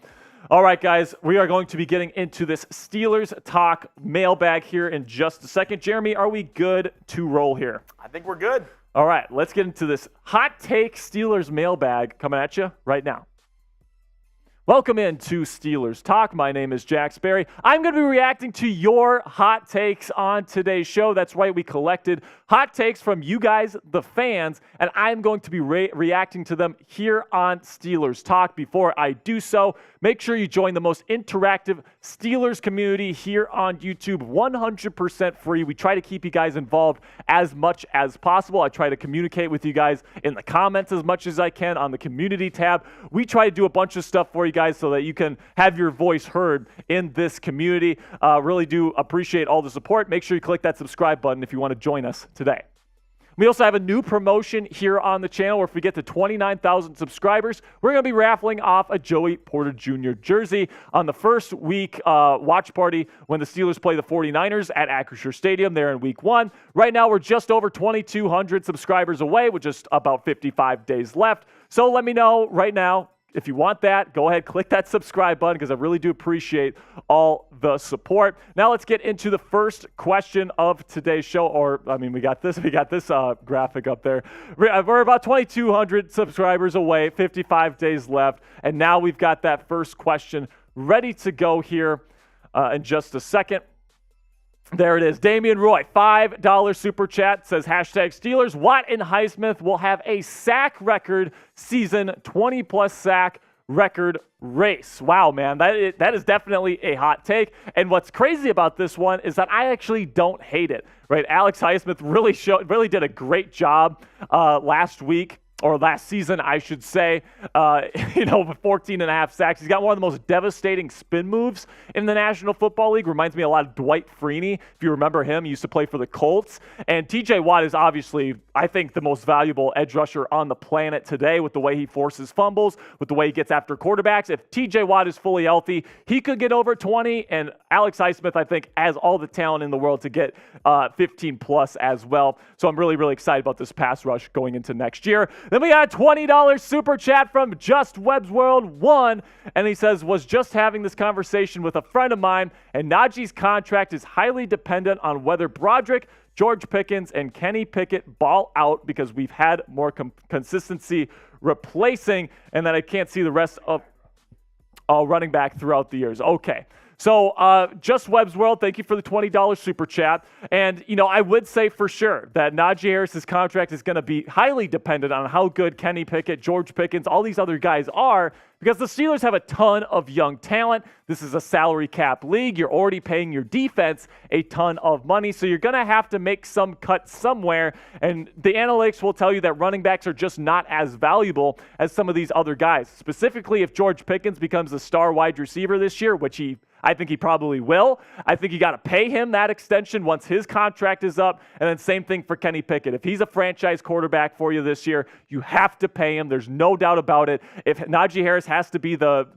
All right, guys, we are going to be getting into this Steelers Talk mailbag here in just a second. Jeremy, are we good to roll here? I think we're good. All right, let's get into this hot take Steelers mailbag coming at you right now. Welcome into Steelers Talk. My name is Jack Sperry. I'm going to be reacting to your hot takes on today's show. That's right, we collected hot takes from you guys, the fans, and I'm going to be reacting to them here on Steelers Talk. Before I do so, make sure you join the most interactive Steelers community here on YouTube, 100% free. We try to keep you guys involved as much as possible. I try to communicate with you guys in the comments as much as I can on the community tab. We try to do a bunch of stuff for you guys so that you can have your voice heard in this community. Really do appreciate all the support. Make sure you click that subscribe button if you want to join us today. We also have a new promotion here on the channel where if we get to 29,000 subscribers, we're going to be raffling off a Joey Porter Jr. jersey on the first week watch party when the Steelers play the 49ers at Acrisure Stadium there in week 1. Right now, we're just over 2,200 subscribers away with just about 55 days left. So let me know right now. If you want that, go ahead, click that subscribe button because I really do appreciate all the support. Now let's get into the first question of today's show. We got this graphic up there. We're about 2,200 subscribers away, 55 days left, and now we've got that first question ready to go here in just a second. There it is. Damian Roy, $5 Super Chat, says hashtag Steelers. Watt and Highsmith will have a sack record season, 20-plus sack record race. Wow, man, that is definitely a hot take. And what's crazy about this one is that I actually don't hate it. Right? Alex Highsmith really did a great job last week. Or last season, I should say, with 14 and a half sacks. He's got one of the most devastating spin moves in the National Football League. Reminds me a lot of Dwight Freeney. If you remember him, he used to play for the Colts. And TJ Watt is obviously, I think, the most valuable edge rusher on the planet today with the way he forces fumbles, with the way he gets after quarterbacks. If TJ Watt is fully healthy, he could get over 20. And Alex Highsmith, I think, has all the talent in the world to get 15 plus as well. So I'm really, really excited about this pass rush going into next year. Then we got a $20 Super Chat from Just Webb's World 1, and he says, was just having this conversation with a friend of mine, and Najee's contract is highly dependent on whether Broderick, George Pickens, and Kenny Pickett ball out because we've had more consistency replacing, and that I can't see the rest of running back throughout the years. Okay. So Just Webb's World, thank you for the $20 Super Chat. And, I would say for sure that Najee Harris's contract is going to be highly dependent on how good Kenny Pickett, George Pickens, all these other guys are because the Steelers have a ton of young talent. This is a salary cap league. You're already paying your defense a ton of money, so you're going to have to make some cuts somewhere. And the analytics will tell you that running backs are just not as valuable as some of these other guys. Specifically, if George Pickens becomes a star wide receiver this year, which he I think he probably will. I think you got to pay him that extension once his contract is up. And then same thing for Kenny Pickett. If he's a franchise quarterback for you this year, you have to pay him. There's no doubt about it. If Najee Harris has to be the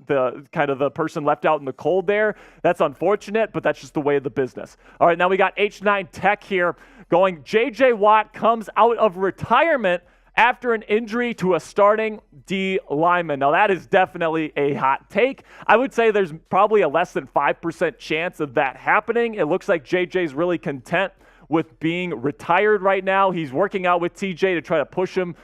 kind of the person left out in the cold there, that's unfortunate, but that's just the way of the business. All right, now we got H9 Tech here going, J.J. Watt comes out of retirement after an injury to a starting D lineman. Now, that is definitely a hot take. I would say there's probably a less than 5% chance of that happening. It looks like JJ's really content with being retired right now. He's working out with TJ to try to push him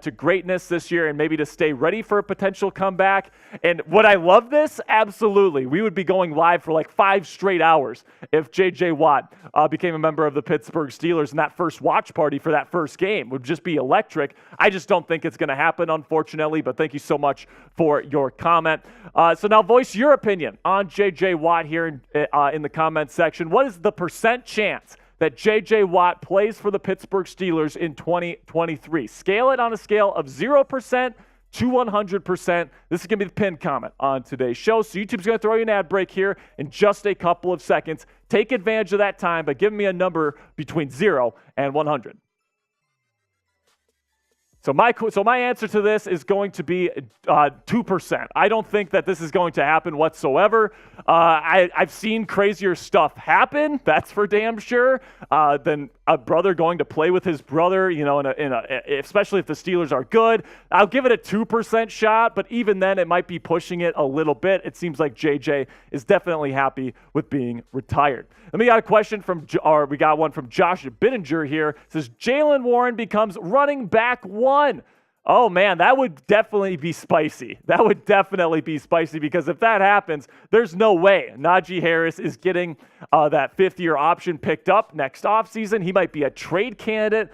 to greatness this year and maybe to stay ready for a potential comeback. And would I love this? Absolutely. We would be going live for like 5 straight hours if JJ Watt became a member of the Pittsburgh Steelers, and that first watch party for that first game would just be electric. I just don't think it's going to happen, unfortunately, but thank you so much for your comment. So now voice your opinion on JJ Watt here in the comments section. What is the percent chance that J.J. Watt plays for the Pittsburgh Steelers in 2023? Scale it on a scale of 0% to 100%. This is going to be the pinned comment on today's show. So YouTube's going to throw you an ad break here in just a couple of seconds. Take advantage of that time by giving me a number between 0 and 100. So my answer to this is going to be 2%. I don't think that this is going to happen whatsoever. I've seen crazier stuff happen, that's for damn sure, than a brother going to play with his brother, you know, especially if the Steelers are good. I'll give it a 2% shot, but even then it might be pushing it a little bit. It seems like JJ is definitely happy with being retired. Then we got a question we got one from Josh Bittinger here. It says, Jaylen Warren becomes running back 1. Oh, man, that would definitely be spicy. That would definitely be spicy, because if that happens, there's no way Najee Harris is getting that 5th-year option picked up next offseason. He might be a trade candidate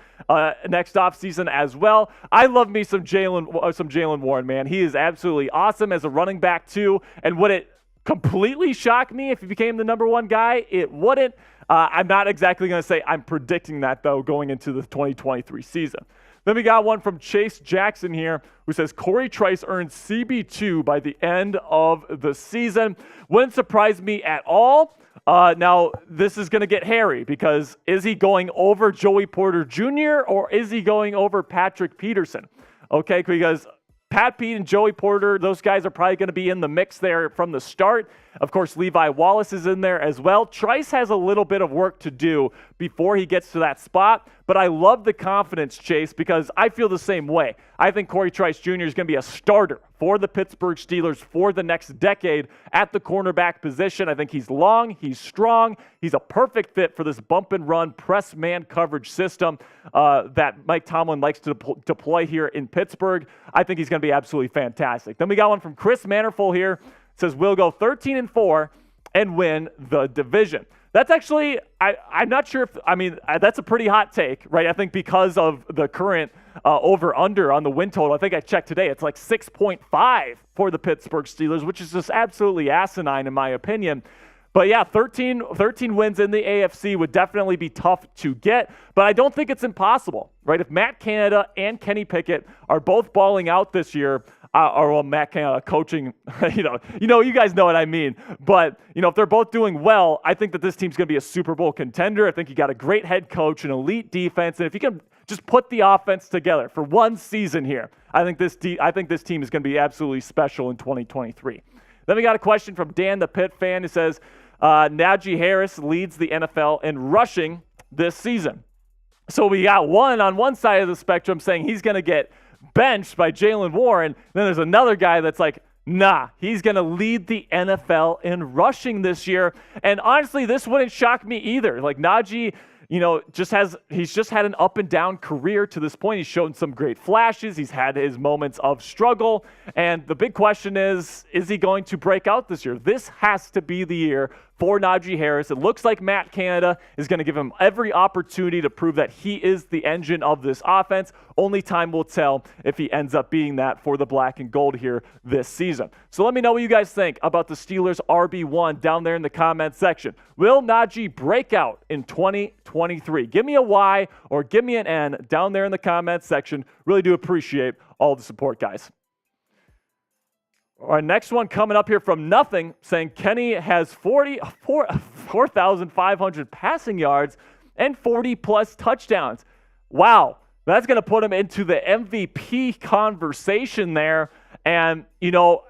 next offseason as well. I love me some Jaylen Warren, man. He is absolutely awesome as a running back, too. And would it completely shock me if he became the number 1 guy? It wouldn't. I'm not exactly going to say I'm predicting that, though, going into the 2023 season. Then we got one from Chase Jackson here, who says Corey Trice earned CB2 by the end of the season. Wouldn't surprise me at all. Now, this is going to get hairy, because is he going over Joey Porter Jr. or is he going over Patrick Peterson? Okay, because Pat Pete and Joey Porter, those guys are probably going to be in the mix there from the start. Of course, Levi Wallace is in there as well. Trice has a little bit of work to do before he gets to that spot, but I love the confidence, Chase, because I feel the same way. I think Corey Trice Jr. is going to be a starter for the Pittsburgh Steelers for the next decade at the cornerback position. I think he's long, he's strong, he's a perfect fit for this bump and run press man coverage system that Mike Tomlin likes to deploy here in Pittsburgh. I think he's going to be absolutely fantastic. Then we got one from Chris Manerful here. It says we'll go 13-4 and win the division. That's actually, I'm not sure that's a pretty hot take, right? I think because of the current over-under on the win total, I think I checked today, it's like 6.5 for the Pittsburgh Steelers, which is just absolutely asinine in my opinion. But yeah, 13 wins in the AFC would definitely be tough to get, but I don't think it's impossible, right? If Matt Canada and Kenny Pickett are both balling out this year, or Matt Canada coaching, you guys know what I mean. But, if they're both doing well, I think that this team's going to be a Super Bowl contender. I think you got a great head coach, an elite defense, and if you can just put the offense together for one season here, I think this team is going to be absolutely special in 2023. Then we got a question from Dan the Pitt fan who says, Najee Harris leads the NFL in rushing this season. So we got one on one side of the spectrum saying he's going to get benched by Jaylen Warren. Then there's another guy that's like, nah, he's going to lead the NFL in rushing this year. And honestly, this wouldn't shock me either. Like Najee, he's just had an up and down career to this point. He's shown some great flashes. He's had his moments of struggle. And the big question is he going to break out this year? This has to be the year for Najee Harris. It looks like Matt Canada is going to give him every opportunity to prove that he is the engine of this offense. Only time will tell if he ends up being that for the black and gold here this season. So let me know what you guys think about the Steelers RB1 down there in the comment section. Will Najee break out in 2023? Give me a Y or give me an N down there in the comment section. Really do appreciate all the support, guys. Our next one coming up here from Nothing, saying Kenny has 4,500 passing yards and 40-plus touchdowns. Wow, that's going to put him into the MVP conversation there. And,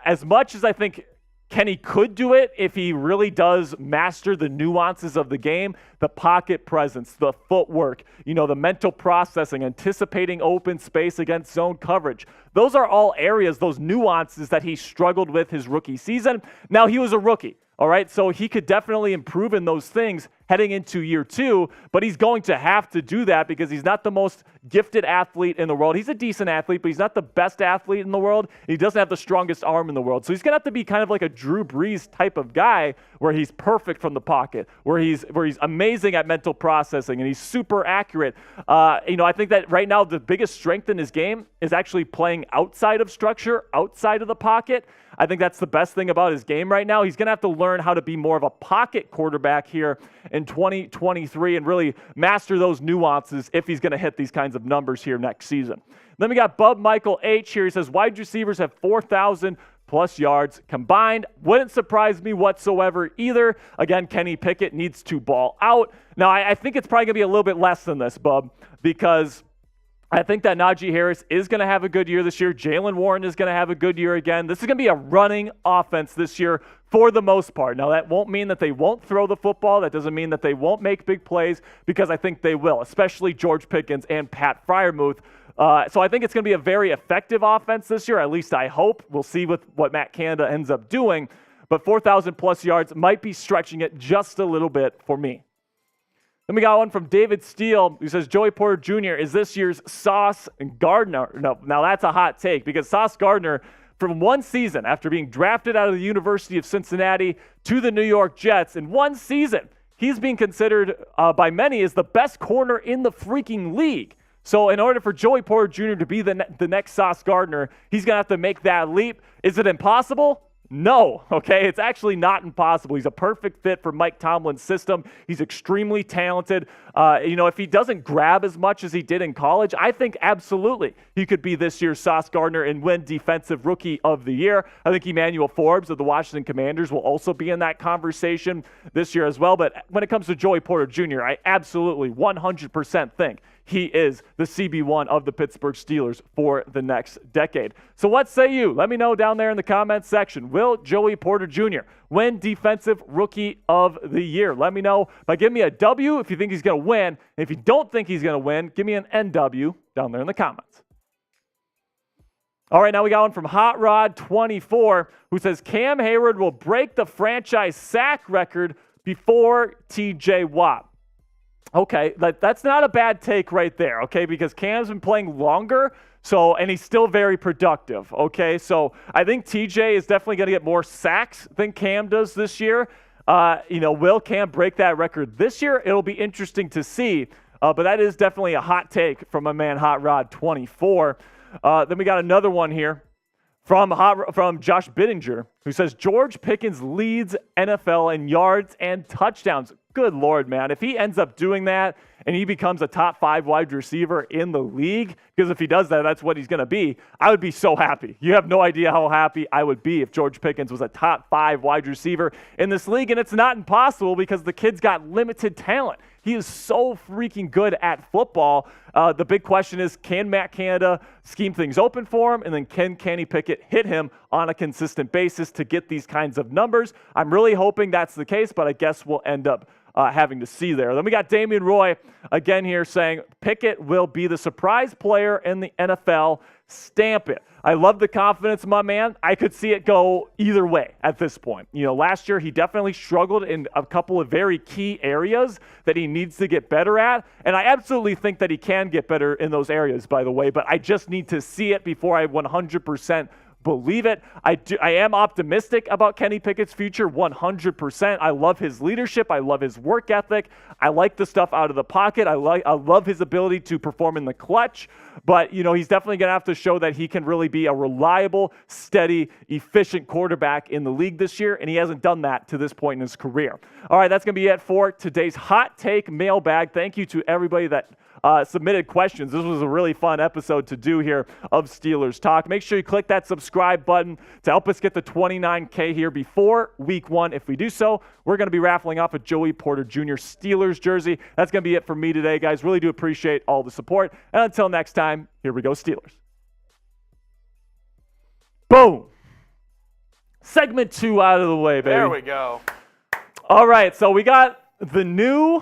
as much as I think Kenny could do it if he really does master the nuances of the game, the pocket presence, the footwork, the mental processing, anticipating open space against zone coverage. Those are all areas, those nuances that he struggled with his rookie season. Now, he was a rookie, all right? So he could definitely improve in those things heading into year 2, but he's going to have to do that because he's not the most gifted athlete in the world. He's a decent athlete, but he's not the best athlete in the world. He doesn't have the strongest arm in the world. So he's going to have to be kind of like a Drew Brees type of guy where he's perfect from the pocket, where he's amazing at mental processing, and he's super accurate. I think that right now the biggest strength in his game is actually playing outside of structure, outside of the pocket. I think that's the best thing about his game right now. He's going to have to learn how to be more of a pocket quarterback here in 2023 and really master those nuances if he's going to hit these kinds of numbers here next season. Then we got Bub Michael H here. He says, wide receivers have 4,000 plus yards combined. Wouldn't surprise me whatsoever either. Again, Kenny Pickett needs to ball out. Now, I think it's probably going to be a little bit less than this, Bub, because I think that Najee Harris is going to have a good year this year. Jaylen Warren is going to have a good year again. This is going to be a running offense this year for the most part. Now, that won't mean that they won't throw the football. That doesn't mean that they won't make big plays, because I think they will, especially George Pickens and Pat Freiermuth. So I think it's going to be a very effective offense this year, at least I hope. We'll see what Matt Canada ends up doing. But 4,000-plus yards might be stretching it just a little bit for me. Then we got one from David Steele, who says, Joey Porter Jr. is this year's Sauce Gardner. No, now that's a hot take, because Sauce Gardner, from one season, after being drafted out of the University of Cincinnati to the New York Jets, in one season, he's being considered by many as the best corner in the freaking league. So in order for Joey Porter Jr. to be the next Sauce Gardner, he's going to have to make that leap. Is it impossible? No, okay? It's actually not impossible. He's a perfect fit for Mike Tomlin's system. He's extremely talented. If he doesn't grab as much as he did in college, I think absolutely he could be this year's Sauce Gardner and win Defensive Rookie of the Year. I think Emmanuel Forbes of the Washington Commanders will also be in that conversation this year as well. But when it comes to Joey Porter Jr., I absolutely 100% think he is the CB1 of the Pittsburgh Steelers for the next decade. So what say you? Let me know down there in the comments section. Will Joey Porter Jr. win Defensive Rookie of the Year? Let me know by giving me a W if you think he's going to win. And if you don't think he's going to win, give me an NW down there in the comments. All right, now we got one from Hot Rod 24, who says Cam Hayward will break the franchise sack record before TJ Watt. Okay, that's not a bad take right there, okay, because Cam's been playing longer, and he's still very productive, okay? So I think TJ is definitely going to get more sacks than Cam does this year. Will Cam break that record this year? It'll be interesting to see, but that is definitely a hot take from my man Hot Rod 24. Then we got another one here from Josh Bittinger, who says George Pickens leads NFL in yards and touchdowns. Good Lord, man. If he ends up doing that and he becomes a top 5 wide receiver in the league, because if he does that, that's what he's going to be, I would be so happy. You have no idea how happy I would be if George Pickens was a top 5 wide receiver in this league. And it's not impossible because the kid's got limited talent. He is so freaking good at football. The big question is, can Matt Canada scheme things open for him? And then can Kenny Pickett hit him on a consistent basis to get these kinds of numbers? I'm really hoping that's the case, but I guess we'll end up having to see there. Then we got Damian Roy again here saying Pickett will be the surprise player in the NFL. Stamp it. I love the confidence, my man. I could see it go either way at this point. Last year he definitely struggled in a couple of very key areas that he needs to get better at, and I absolutely think that he can get better in those areas, by the way, but I just need to see it before I 100% believe it. I am optimistic about Kenny Pickett's future, 100%. I love his leadership. I love his work ethic. I like the stuff out of the pocket. I love his ability to perform in the clutch. But, he's definitely going to have to show that he can really be a reliable, steady, efficient quarterback in the league this year, and he hasn't done that to this point in his career. All right, that's going to be it for today's Hot Take Mailbag. Thank you to everybody that submitted questions. This was a really fun episode to do here of Steelers Talk. Make sure you click that subscribe subscribe button to help us get the 29K here before week 1. If we do so, we're going to be raffling off a Joey Porter Jr. Steelers jersey. That's going to be it for me today, guys. Really do appreciate all the support. And until next time, here we go, Steelers. Boom. Segment 2 out of the way, baby. There we go. All right, so we got the new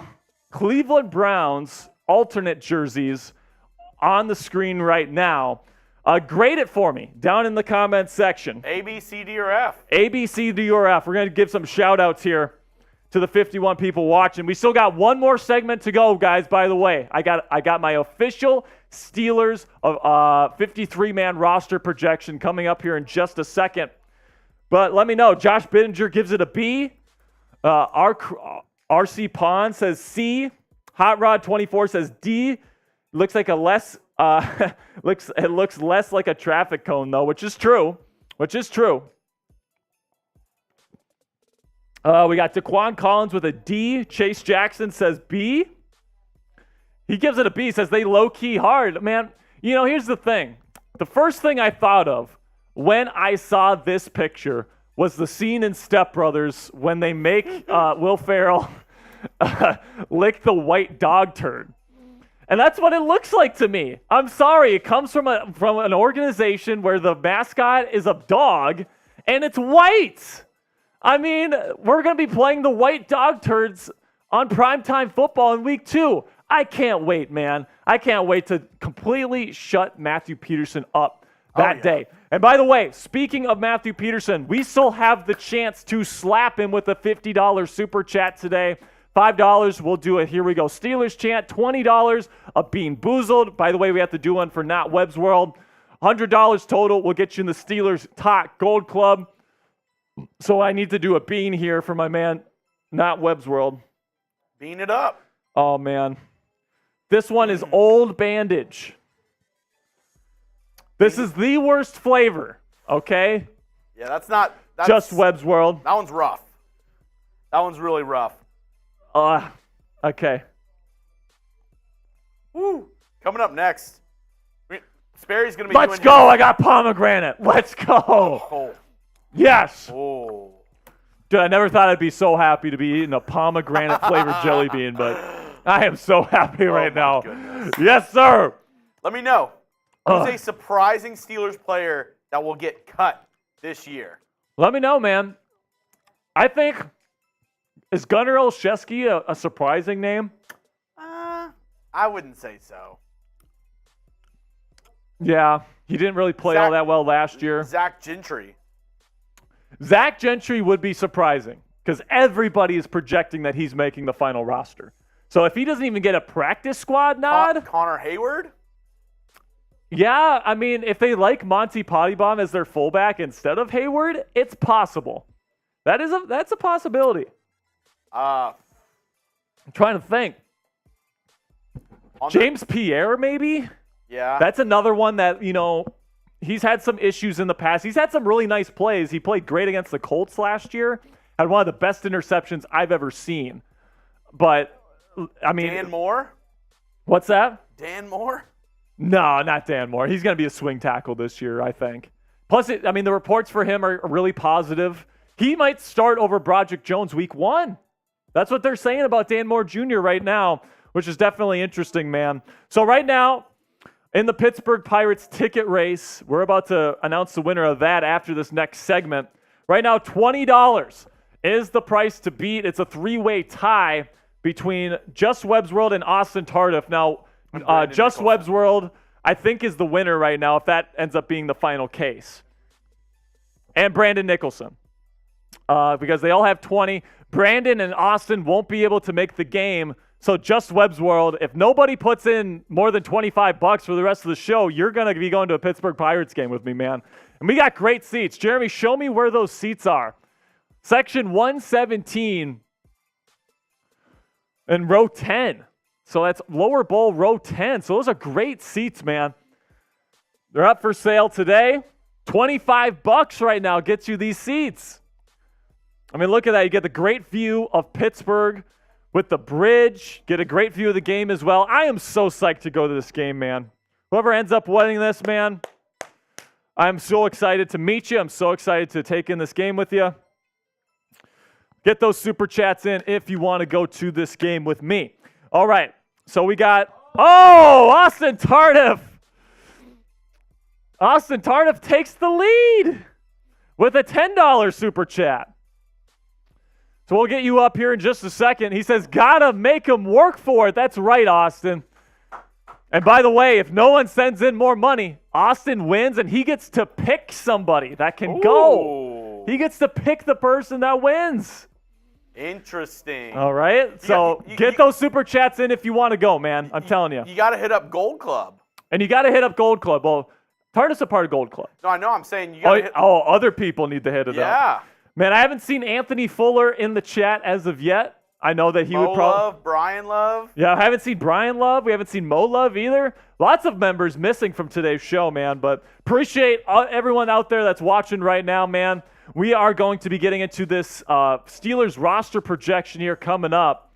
Cleveland Browns alternate jerseys on the screen right now. Grade it for me down in the comments section. A, B, C, D, or F. A, B, C, D, or F. We're going to give some shout-outs here to the 51 people watching. We still got one more segment to go, guys, by the way. I got my official Steelers of 53-man roster projection coming up here in just a second. But let me know. Josh Bittinger gives it a B. RC Pond says C. Hot Rod 24 says D. Looks like it looks less like a traffic cone though, which is true. We got Daquan Collins with a D. Chase Jackson says B. He gives it a B. Says they low key hard, man. You know, here's the thing. The first thing I thought of when I saw this picture was the scene in Step Brothers when they make Will Ferrell lick the white dog turd. And that's what it looks like to me. I'm sorry. It comes from an organization where the mascot is a dog and it's white. I mean, we're going to be playing the white dog turds on primetime football in week 2. I can't wait, man. I can't wait to completely shut Matthew Peterson up that day. And by the way, speaking of Matthew Peterson, we still have the chance to slap him with a $50 super chat today. $5, we'll do it. Here we go. Steelers chant, $20, a Bean-Boozled. By the way, we have to do one for Not Webb's World. $100 total will get you in the Steelers Talk Gold Club. So I need to do a bean here for my man, Not Webb's World. Bean it up. Oh, man. This one is Old Bandage. This is the worst flavor, okay? Yeah, that's Just Webb's World. That one's rough. That one's really rough. Okay. Woo. Coming up next, Sperry's going to be Let's go. I got pomegranate. Let's go. Oh. Yes. Oh. Dude, I never thought I'd be so happy to be eating a pomegranate flavored jelly bean, but I am so happy right now. Goodness. Yes, sir. Let me know. Who's a surprising Steelers player that will get cut this year? Let me know, man. I think, is Gunnar Olszewski a surprising name? I wouldn't say so. Yeah, he didn't really play all that well last year. Zach Gentry. Zach Gentry would be surprising because everybody is projecting that he's making the final roster. So if he doesn't even get a practice squad nod. Connor Hayward? Yeah, I mean, if they like Monty Pottybomb as their fullback instead of Hayward, it's possible. That's a possibility. I'm trying to think. James Pierre, maybe? Yeah. That's another one that, he's had some issues in the past. He's had some really nice plays. He played great against the Colts last year. Had one of the best interceptions I've ever seen. But, I mean... Dan Moore? What's that? Dan Moore? No, not Dan Moore. He's going to be a swing tackle this year, I think. Plus, the reports for him are really positive. He might start over Broderick Jones week 1. That's what they're saying about Dan Moore Jr. right now, which is definitely interesting, man. So right now, in the Pittsburgh Pirates ticket race, we're about to announce the winner of that after this next segment. Right now, $20 is the price to beat. It's a 3-way tie between Just Webb's World and Austin Tardif. Now, Just Webb's World, I think, is the winner right now if that ends up being the final case. And Brandon Nicholson. Because they all have 20. Brandon and Austin won't be able to make the game. So Just Webb's World, if nobody puts in more than $25 for the rest of the show, you're going to be going to a Pittsburgh Pirates game with me, man. And we got great seats. Jeremy, show me where those seats are. Section 117 and row 10. So that's lower bowl, row 10. So those are great seats, man. They're up for sale today. $25 right now gets you these seats. I mean, look at that. You get the great view of Pittsburgh with the bridge. Get a great view of the game as well. I am so psyched to go to this game, man. Whoever ends up winning this, man, I'm so excited to meet you. I'm so excited to take in this game with you. Get those super chats in if you want to go to this game with me. All right. So we got, Austin Tardiff. Austin Tardiff takes the lead with a $10 super chat. So we'll get you up here in just a second. He says, gotta make him work for it. That's right, Austin. And by the way, if no one sends in more money, Austin wins and he gets to pick somebody that can go. He gets to pick the person that wins. Interesting. All right. So get those super chats in if you want to go, man. I'm telling you. You got to hit up Gold Club. And you got to hit up Gold Club. Well, Tardiff's a part of Gold Club. No, I know. I'm saying you got to hit. Other people need to hit it up. Yeah. Man, I haven't seen Anthony Fuller in the chat as of yet. I know that he would probably. Love, Brian Love. Yeah, I haven't seen Brian Love. We haven't seen Mo Love either. Lots of members missing from today's show, man. But appreciate everyone out there that's watching right now, man. We are going to be getting into this Steelers roster projection here coming up.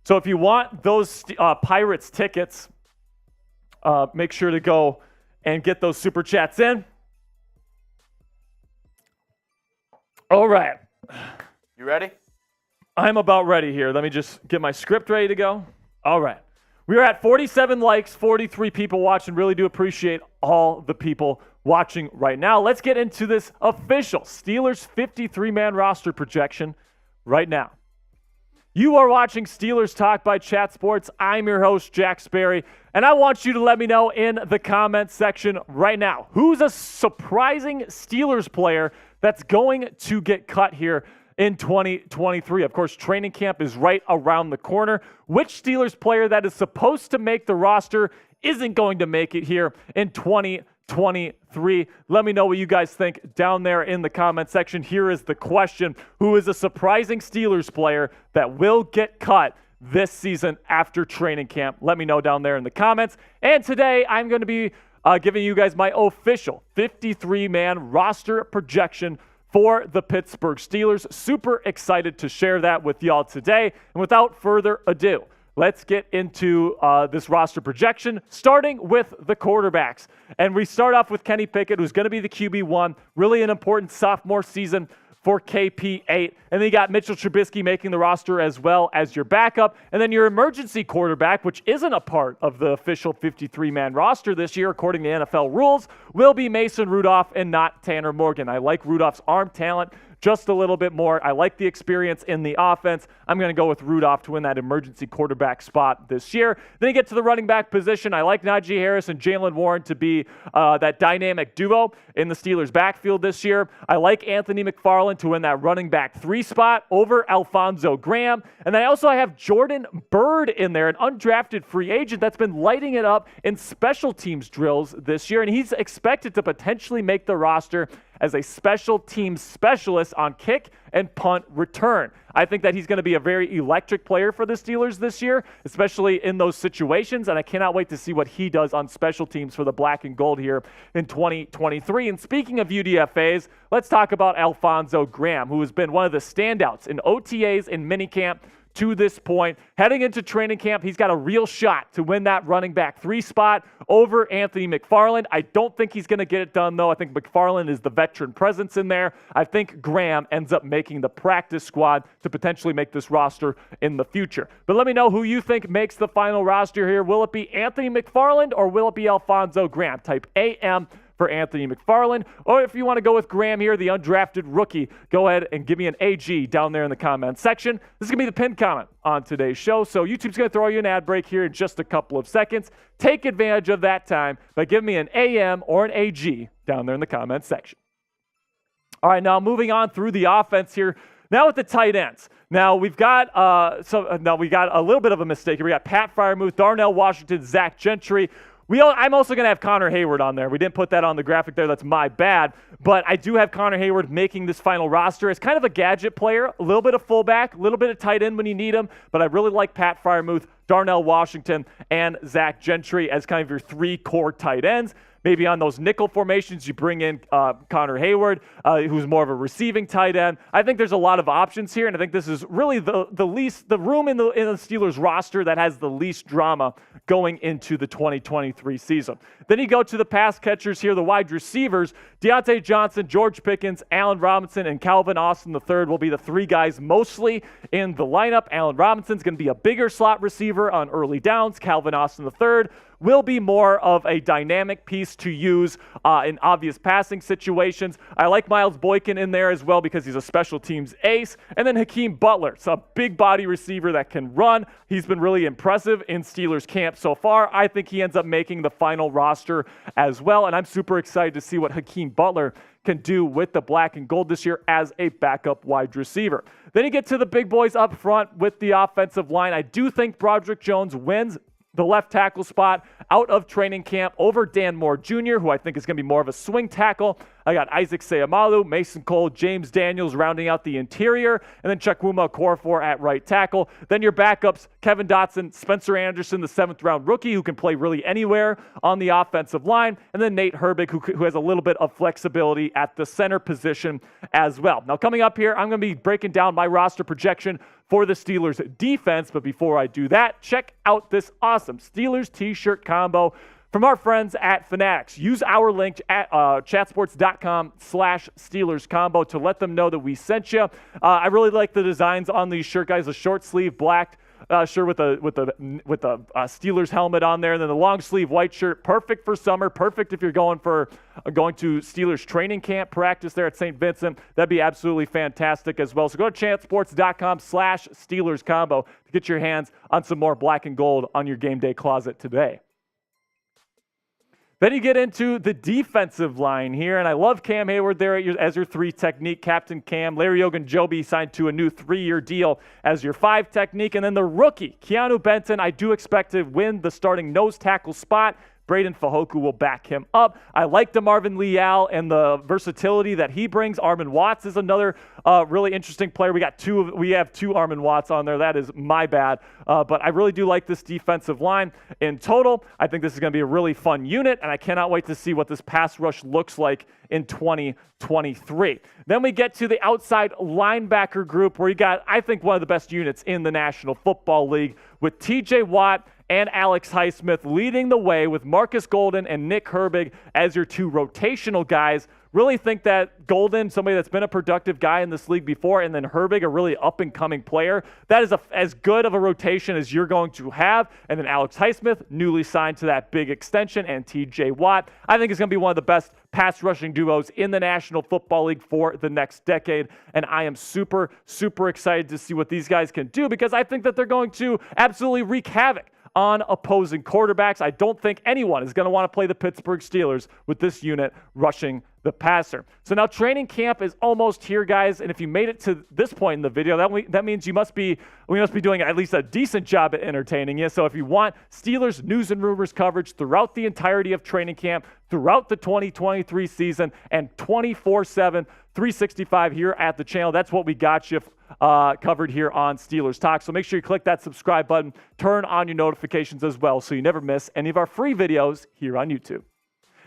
So if you want those Pirates tickets, make sure to go and get those super chats in. All right. You ready? I'm about ready here. Let me just get my script ready to go. All right. We are at 47 likes, 43 people watching. Really do appreciate all the people watching right now. Let's get into this official Steelers 53-man roster projection right now. You are watching Steelers Talk by Chat Sports. I'm your host, Jack Sperry, and I want you to let me know in the comments section right now, who's a surprising Steelers player that's going to get cut here in 2023. Of course, training camp is right around the corner. Which Steelers player that is supposed to make the roster isn't going to make it here in 2023? Let me know what you guys think down there in the comment section. Here is the question. Who is a surprising Steelers player that will get cut this season after training camp? Let me know down there in the comments. And today I'm going to be giving you guys my official 53-man roster projection for the Pittsburgh Steelers. Super excited to share that with y'all today. And without further ado, let's get into this roster projection, starting with the quarterbacks. And we start off with Kenny Pickett, who's going to be the QB1. Really an important sophomore season for KP8. And then you got Mitchell Trubisky making the roster as well as your backup. And then your emergency quarterback, which isn't a part of the official 53-man roster this year, according to NFL rules, will be Mason Rudolph and not Tanner Morgan. I like Rudolph's arm talent just a little bit more. I like the experience in the offense. I'm going to go with Rudolph to win that emergency quarterback spot this year. Then you get to the running back position. I like Najee Harris and Jalen Warren to be that dynamic duo in the Steelers backfield this year. I like Anthony McFarland to win that running back 3 spot over Alfonso Graham. And then I have Jordan Byrd in there, an undrafted free agent that's been lighting it up in special teams drills this year. And he's expected to potentially make the roster as a special teams specialist on kick and punt return. I think that he's going to be a very electric player for the Steelers this year, especially in those situations, and I cannot wait to see what he does on special teams for the black and gold here in 2023. And speaking of UDFAs, let's talk about Alfonso Graham, who has been one of the standouts in OTAs and minicamp to this point. Heading into training camp, he's got a real shot to win that running back 3 spot over Anthony McFarland. I don't think he's going to get it done, though. I think McFarland is the veteran presence in there. I think Graham ends up making the practice squad to potentially make this roster in the future. But let me know who you think makes the final roster here. Will it be Anthony McFarland or will it be Alfonso Graham? Type AM for Anthony McFarland. Or if you want to go with Graham here, the undrafted rookie, go ahead and give me an AG down there in the comments section. This is going to be the pinned comment on today's show. So YouTube's going to throw you an ad break here in just a couple of seconds. Take advantage of that time by giving me an AM or an AG down there in the comments section. All right, now moving on through the offense here. Now with the tight ends. Now we got a little bit of a mistake here. We got Pat Freiermuth, Darnell Washington, Zach Gentry. I'm also going to have Connor Hayward on there. We didn't put that on the graphic there. That's my bad. But I do have Connor Hayward making this final roster as kind of a gadget player, a little bit of fullback, a little bit of tight end when you need him. But I really like Pat Freiermuth, Darnell Washington, and Zach Gentry as kind of your 3 core tight ends. Maybe on those nickel formations, you bring in Connor Hayward, who's more of a receiving tight end. I think there's a lot of options here, and I think this is really the room in the Steelers roster that has the least drama going into the 2023 season. Then you go to the pass catchers here, the wide receivers. Deontay Johnson, George Pickens, Allen Robinson, and Calvin Austin III will be the three guys mostly in the lineup. Allen Robinson's going to be a bigger slot receiver on early downs. Calvin Austin III will be more of a dynamic piece to use in obvious passing situations. I like Miles Boykin in there as well because he's a special teams ace. And then Hakeem Butler, it's a big body receiver that can run. He's been really impressive in Steelers camp so far. I think he ends up making the final roster as well. And I'm super excited to see what Hakeem Butler can do with the black and gold this year as a backup wide receiver. Then you get to the big boys up front with the offensive line. I do think Broderick Jones wins the left tackle spot out of training camp over Dan Moore Jr., who I think is going to be more of a swing tackle. I got Isaac Seumalo, Mason Cole, James Daniels rounding out the interior, and then Chukwuma Okorafor at right tackle. Then your backups, Kevin Dotson, Spencer Anderson, the 7th-round rookie, who can play really anywhere on the offensive line, and then Nate Herbig, who has a little bit of flexibility at the center position as well. Now, coming up here, I'm going to be breaking down my roster projection for the Steelers defense, but before I do that, check out this awesome Steelers t-shirt combo from our friends at Fanatics. Use our link at chatsports.com/Steelers combo to let them know that we sent you. I really like the designs on these shirt guys. The short sleeve black shirt with a Steelers helmet on there, and then the long sleeve white shirt, perfect for summer, perfect if you're going to Steelers training camp practice there at St. Vincent. That'd be absolutely fantastic as well. So go to chantsports.com/Steelers combo to get your hands on some more black and gold on your game day closet today. Then you get into the defensive line here, and I love Cam Hayward there as your 3 technique, Captain Cam. Larry Ogunjobi signed to a new 3-year deal as your 5 technique, and then the rookie, Keanu Benton, I do expect to win the starting nose tackle spot. Braden Fajoku will back him up. I like DeMarvin Leal and the versatility that he brings. Armin Watts is another really interesting player. We have 2 Armin Watts on there. That is my bad. But I really do like this defensive line. In total, I think this is going to be a really fun unit, and I cannot wait to see what this pass rush looks like in 2023. Then we get to the outside linebacker group where you got, I think, one of the best units in the National Football League with TJ Watt and Alex Highsmith leading the way with Marcus Golden and Nick Herbig as your 2 rotational guys. Really think that Golden, somebody that's been a productive guy in this league before, and then Herbig, a really up-and-coming player, that is as good of a rotation as you're going to have. And then Alex Highsmith, newly signed to that big extension, and TJ Watt. I think is going to be one of the best pass rushing duos in the National Football League for the next decade. And I am super, super excited to see what these guys can do because I think that they're going to absolutely wreak havoc on opposing quarterbacks. I don't think anyone is going to want to play the Pittsburgh Steelers with this unit rushing the passer. So now training camp is almost here, guys, and if you made it to this point in the video, that means we must be doing at least a decent job at entertaining you. So if you want Steelers news and rumors coverage throughout the entirety of training camp, throughout the 2023 season, and 24/7, 365 here at the channel, that's what we got you covered here on Steelers Talk. So make sure you click that subscribe button, turn on your notifications as well so you never miss any of our free videos here on YouTube.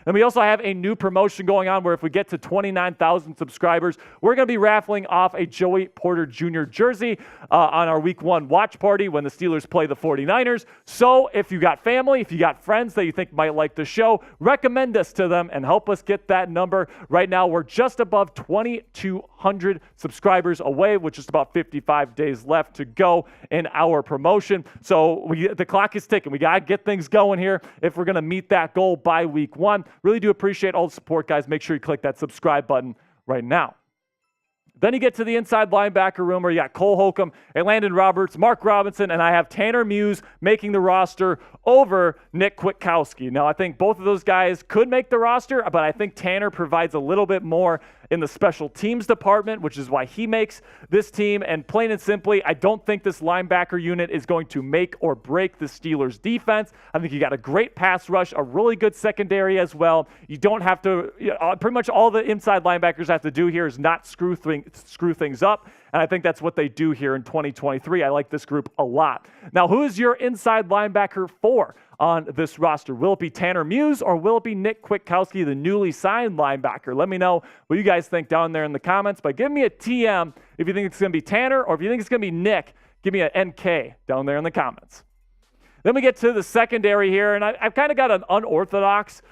And we also have a new promotion going on where if we get to 29,000 subscribers, we're going to be raffling off a Joey Porter Jr. jersey on our Week 1 watch party when the Steelers play the 49ers. So if you got family, if you got friends that you think might like the show, recommend us to them and help us get that number. Right now, we're just above 2,200 subscribers away with just about 55 days left to go in our promotion. So the clock is ticking. We got to get things going here if we're going to meet that goal by Week 1. Really do appreciate all the support, guys. Make sure you click that subscribe button right now. Then you get to the inside linebacker room where you got Cole Holcomb, Landon Roberts, Mark Robinson, and I have Tanner Muse making the roster over Nick Kwiatkowski. Now, I think both of those guys could make the roster, but I think Tanner provides a little bit more in the special teams department, which is why he makes this team. And plain and simply, I don't think this linebacker unit is going to make or break the Steelers defense. I think you got a great pass rush, a really good secondary as well. You don't have to, pretty much all the inside linebackers have to do here is not screw things up. And I think that's what they do here in 2023. I like this group a lot. Now, who is your inside linebacker for on this roster? Will it be Tanner Muse or will it be Nick Kwiatkowski, the newly signed linebacker? Let me know what you guys think down there in the comments. But give me a TM if you think it's going to be Tanner, or if you think it's going to be Nick, give me an NK down there in the comments. Then we get to the secondary here, and I've kind of got an unorthodox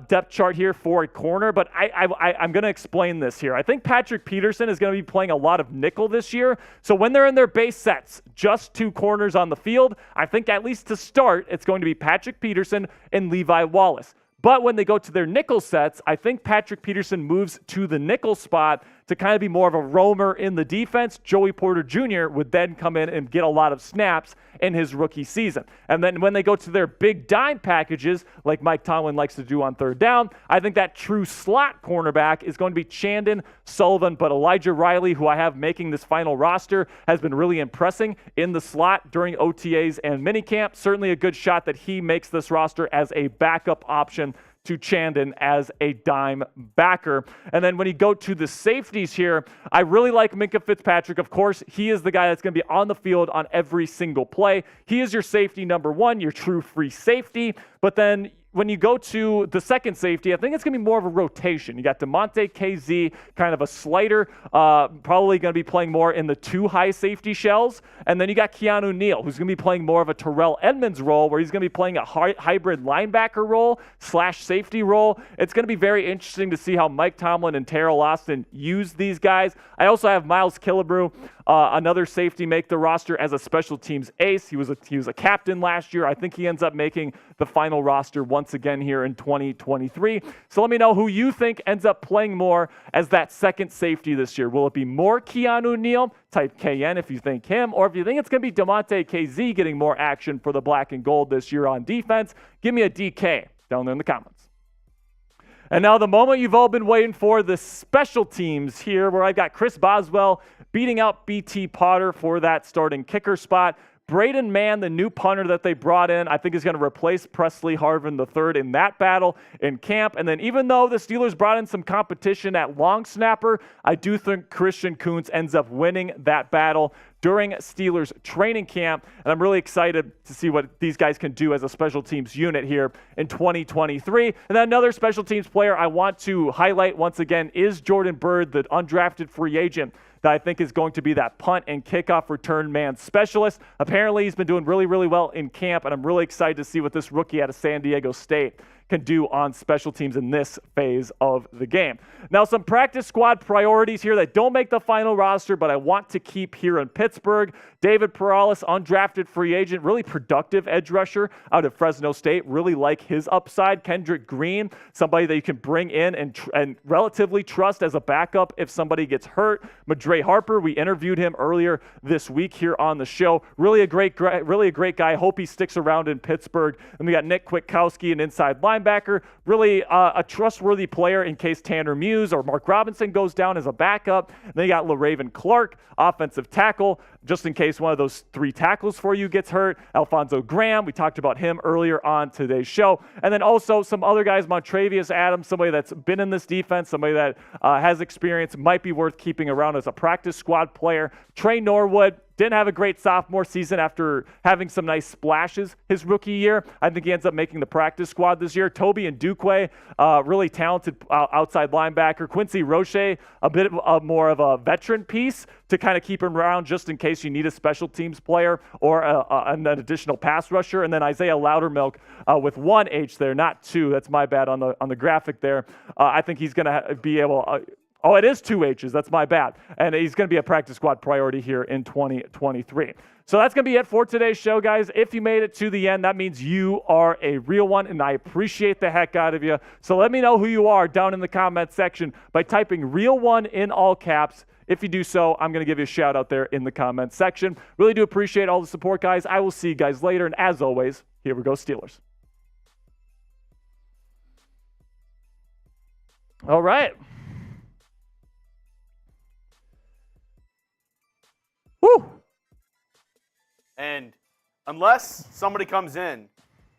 depth chart here for a corner, but I'm going to explain this here. I think Patrick Peterson is going to be playing a lot of nickel this year, so when they're in their base sets, just 2 corners on the field, I think at least to start, it's going to be Patrick Peterson and Levi Wallace. But when they go to their nickel sets, I think Patrick Peterson moves to the nickel spot to kind of be more of a roamer in the defense. Joey Porter Jr. would then come in and get a lot of snaps in his rookie season. And then when they go to their big dime packages, like Mike Tomlin likes to do on third down, I think that true slot cornerback is going to be Chandon Sullivan. But Elijah Riley, who I have making this final roster, has been really impressing in the slot during OTAs and minicamp. Certainly a good shot that he makes this roster as a backup option to Chandon as a dime backer. And then when you go to the safeties here, I really like Minkah Fitzpatrick. Of course, he is the guy that's going to be on the field on every single play. He is your safety number 1, your true free safety. But then when you go to the second safety, I think it's going to be more of a rotation. You got DeMonte KZ, kind of a slider, probably going to be playing more in the 2 high safety shells. And then you got Keanu Neal, who's going to be playing more of a Terrell Edmonds role, where he's going to be playing a hybrid linebacker role / safety role. It's going to be very interesting to see how Mike Tomlin and Terrell Austin use these guys. I also have Miles Killebrew, another safety, make the roster as a special teams ace. He was a captain last year. I think he ends up making the final roster once again here in 2023. So let me know who you think ends up playing more as that second safety this year. Will it be more Keanu Neal, type KN if you think him, or if you think it's going to be DeMonte KZ getting more action for the black and gold this year on defense? Give me a DK down there in the comments. And now the moment you've all been waiting for, the special teams here, where I've got Chris Boswell beating out BT Potter for that starting kicker spot. Braden Mann, the new punter that they brought in, I think is going to replace Presley Harvin III in that battle in camp. And then even though the Steelers brought in some competition at long snapper, I do think Christian Kuntz ends up winning that battle during Steelers training camp. And I'm really excited to see what these guys can do as a special teams unit here in 2023. And then another special teams player I want to highlight once again is Jordan Byrd, the undrafted free agent that I think is going to be that punt and kickoff return man specialist. Apparently, he's been doing really, really well in camp, and I'm really excited to see what this rookie out of San Diego State can do on special teams in this phase of the game. Now, some practice squad priorities here that don't make the final roster, but I want to keep here in Pittsburgh. David Perales, undrafted free agent, really productive edge rusher out of Fresno State. Really like his upside. Kendrick Green, somebody that you can bring in and relatively trust as a backup if somebody gets hurt. Madre Harper, we interviewed him earlier this week here on the show. Really a great guy. Hope he sticks around in Pittsburgh. And we got Nick Kwiatkowski, an inside linebacker. Really a trustworthy player in case Tanner Muse or Mark Robinson goes down as a backup. And then you got LaRaven Clark, offensive tackle, just in case one of those 3 tackles for you gets hurt. Alfonso Graham, we talked about him earlier on today's show. And then also some other guys, Montrevious Adams, somebody that's been in this defense, somebody that has experience, might be worth keeping around as a practice squad player. Trey Norwood, didn't have a great sophomore season after having some nice splashes his rookie year. I think he ends up making the practice squad this year. Toby and Duque, really talented outside linebacker. Quincy Roche, a bit more of a veteran piece to kind of keep him around just in case you need a special teams player or an additional pass rusher. And then Isaiah Loudermilk with 1 H there, not 2. That's my bad on the graphic there. I think he's going to be able oh, it is 2 H's. That's my bad. And he's going to be a practice squad priority here in 2023. So that's going to be it for today's show, guys. If you made it to the end, that means you are a real one, and I appreciate the heck out of you. So let me know who you are down in the comment section by typing real one in all caps. If you do so, I'm going to give you a shout out there in the comment section. Really do appreciate all the support, guys. I will see you guys later. And as always, here we go, Steelers. All right. Woo! And unless somebody comes in,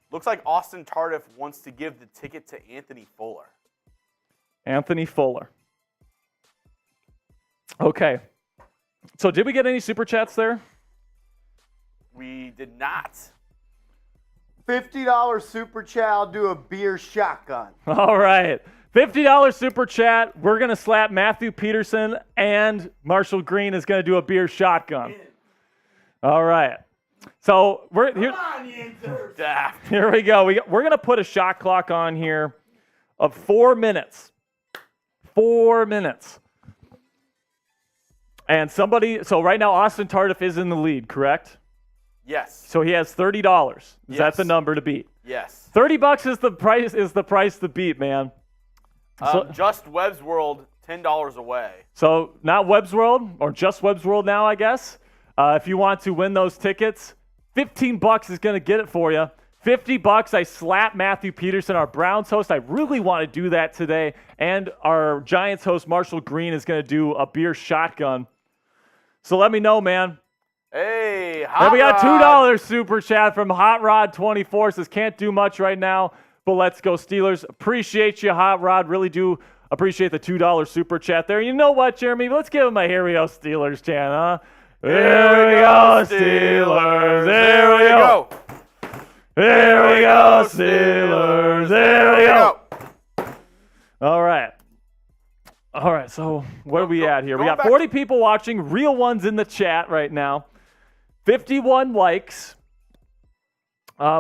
looks like Austin Tardif wants to give the ticket to Anthony Fuller. Anthony Fuller. Okay. So did we get any super chats there? We did not. $50 super chat. I'll do a beer shotgun. All right. $50 super chat. We're going to slap Matthew Peterson, and Marshall Green is going to do a beer shotgun. All right. So we're here. Here we go. We're going to put a shot clock on here of 4 minutes. 4 minutes. And so right now Austin Tardif is in the lead, correct? Yes. So he has $30. Is that the number to beat? Yes. $30 is the price to beat, man. Just Webb's World, $10 away. So not Webb's World, or just Webb's World now, I guess. If you want to win those tickets, $15 is going to get it for you. $50, I slap Matthew Peterson, our Browns host. I really want to do that today. And our Giants host, Marshall Green, is going to do a beer shotgun. So let me know, man. Hey, Then we got $2 super chat from Hot Rod 24. Says can't do much right now, but let's go Steelers. Appreciate you, Hot Rod. Really do appreciate the $2 super chat there. You know what, Jeremy? Let's give him a here we go Steelers chant, huh? Here we go Steelers. There we go. Here we go Steelers. There we go. All right. All right, so where are we at here? We got 40 people watching, real ones in the chat right now. 51 likes.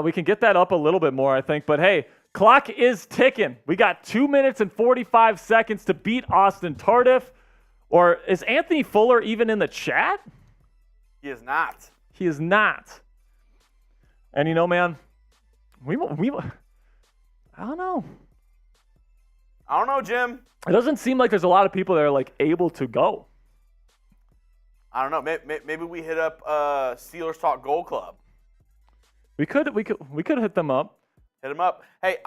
We can get that up a little bit more, I think. But, hey, clock is ticking. We got 2 minutes and 45 seconds to beat Austin Tardif. Or is Anthony Fuller even in the chat? He is not. He is not. And, you know, man, we I don't know. I don't know, Jim. It doesn't seem like there's a lot of people that are, like, able to go. I don't know. Maybe we hit up Steelers Talk Gold Club. We could hit them up. Hit them up. Hey,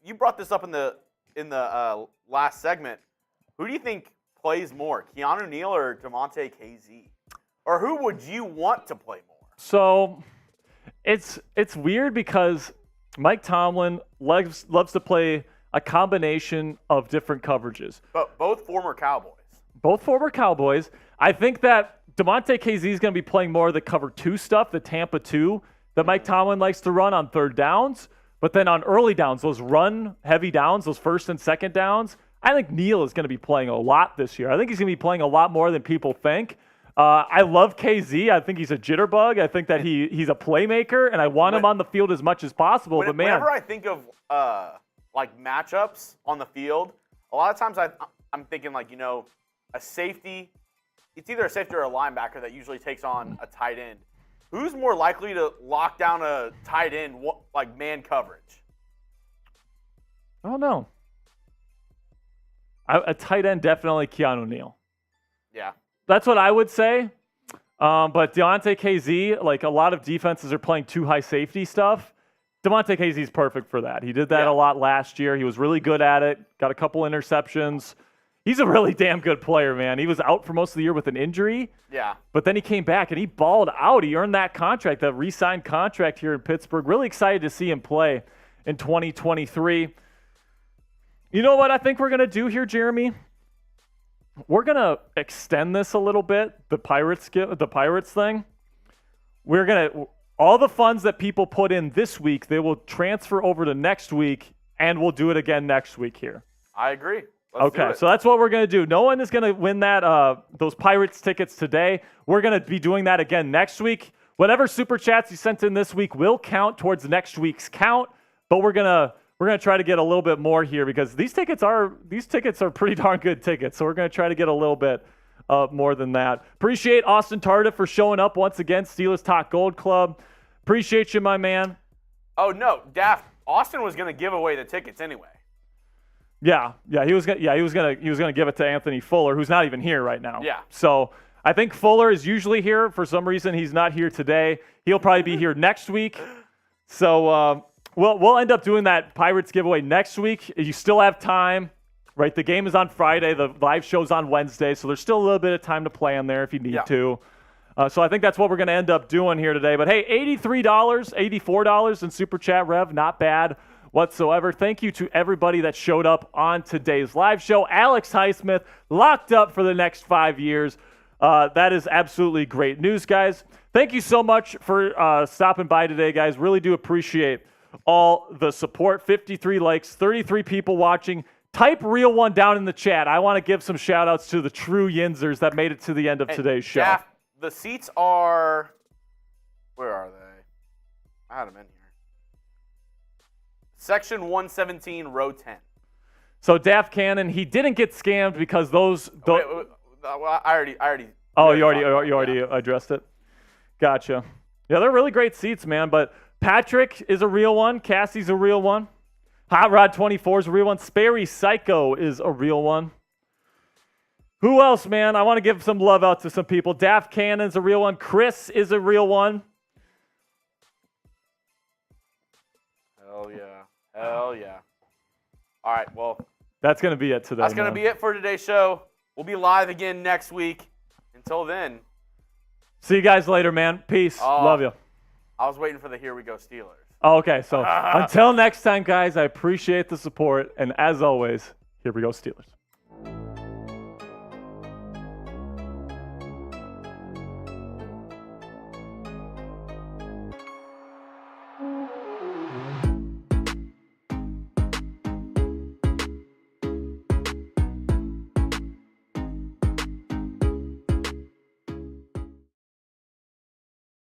you brought this up in the last segment. Who do you think plays more, Keanu Neal or Damontae KZ? Or who would you want to play more? So it's weird because Mike Tomlin loves to play a combination of different coverages. But both former Cowboys. Both former Cowboys. I think that Damontae KZ is going to be playing more of the cover 2 stuff, the Tampa 2 that Mike Tomlin likes to run on third downs. But then on early downs, those run-heavy downs, those first and second downs, I think Neal is going to be playing a lot this year. I think he's going to be playing a lot more than people think. I love KZ. I think he's a jitterbug. I think that he's a playmaker, and I want him on the field as much as possible. But man, whenever I think of like matchups on the field, a lot of times I'm thinking like, you know, a safety. It's either a safety or a linebacker that usually takes on a tight end. Who's more likely to lock down a tight end like man coverage? I don't know. A tight end, definitely Keanu Neal. Yeah. That's what I would say. But Damontae KZ, like a lot of defenses are playing too high safety stuff. Damontae KZ is perfect for that. He did that a lot last year. He was really good at it. Got a couple interceptions. He's a really damn good player, man. He was out for most of the year with an injury. Yeah. But then he came back and he balled out. He earned that contract, that re-signed contract here in Pittsburgh. Really excited to see him play in 2023. You know what I think we're going to do here, Jeremy? We're going to extend this a little bit, the Pirates thing. We're going to all the funds that people put in this week, they will transfer over to next week, and we'll do it again next week here. I agree. Let's okay, so that's what we're going to do. No one is going to win that those Pirates tickets today. We're going to be doing that again next week. Whatever super chats you sent in this week will count towards next week's count, but we're going to try to get a little bit more here because these tickets are pretty darn good tickets. So we're going to try to get a little bit more than that. Appreciate Austin Tardif for showing up once again. Steelers Talk Gold Club. Appreciate you, my man. Oh no, Daft. Austin was going to give away the tickets anyway. Yeah, he was gonna give it to Anthony Fuller, who's not even here right now. Yeah. So I think Fuller is usually here. For some reason, he's not here today. He'll probably be here next week. So we'll end up doing that Pirates giveaway next week. You still have time, right? The game is on Friday. The live show's on Wednesday, so there's still a little bit of time to play on there if you need to. So I think that's what we're going to end up doing here today. But hey, $83, $84 in Super Chat Rev, not bad whatsoever. Thank you to everybody that showed up on today's live show. Alex Highsmith locked up for the next 5 years. That is absolutely great news, guys. Thank you so much for stopping by today, guys. Really do appreciate all the support. 53 likes, 33 people watching. Type real one down in the chat. I want to give some shout outs to the true Yinzers that made it to the end of today's show. Jack, the seats are, where are they? I had them in here. Section 117, row 10. So Daft Cannon, he didn't get scammed because those. Wait, I already. Oh, you already addressed it. Gotcha. Yeah, they're really great seats, man. But Patrick is a real one. Cassie's a real one. Hot Rod 24 is a real one. Sperry Psycho is a real one. Who else, man? I want to give some love out to some people. Daft Cannon's a real one. Chris is a real one. Hell yeah. Hell yeah. All right, well. That's going to be it today. That's going to be it for today's show. We'll be live again next week. Until then. See you guys later, man. Peace. Love you. I was waiting for the Here We Go Steelers. Oh, okay, so until next time, guys, I appreciate the support. And as always, here we go, Steelers.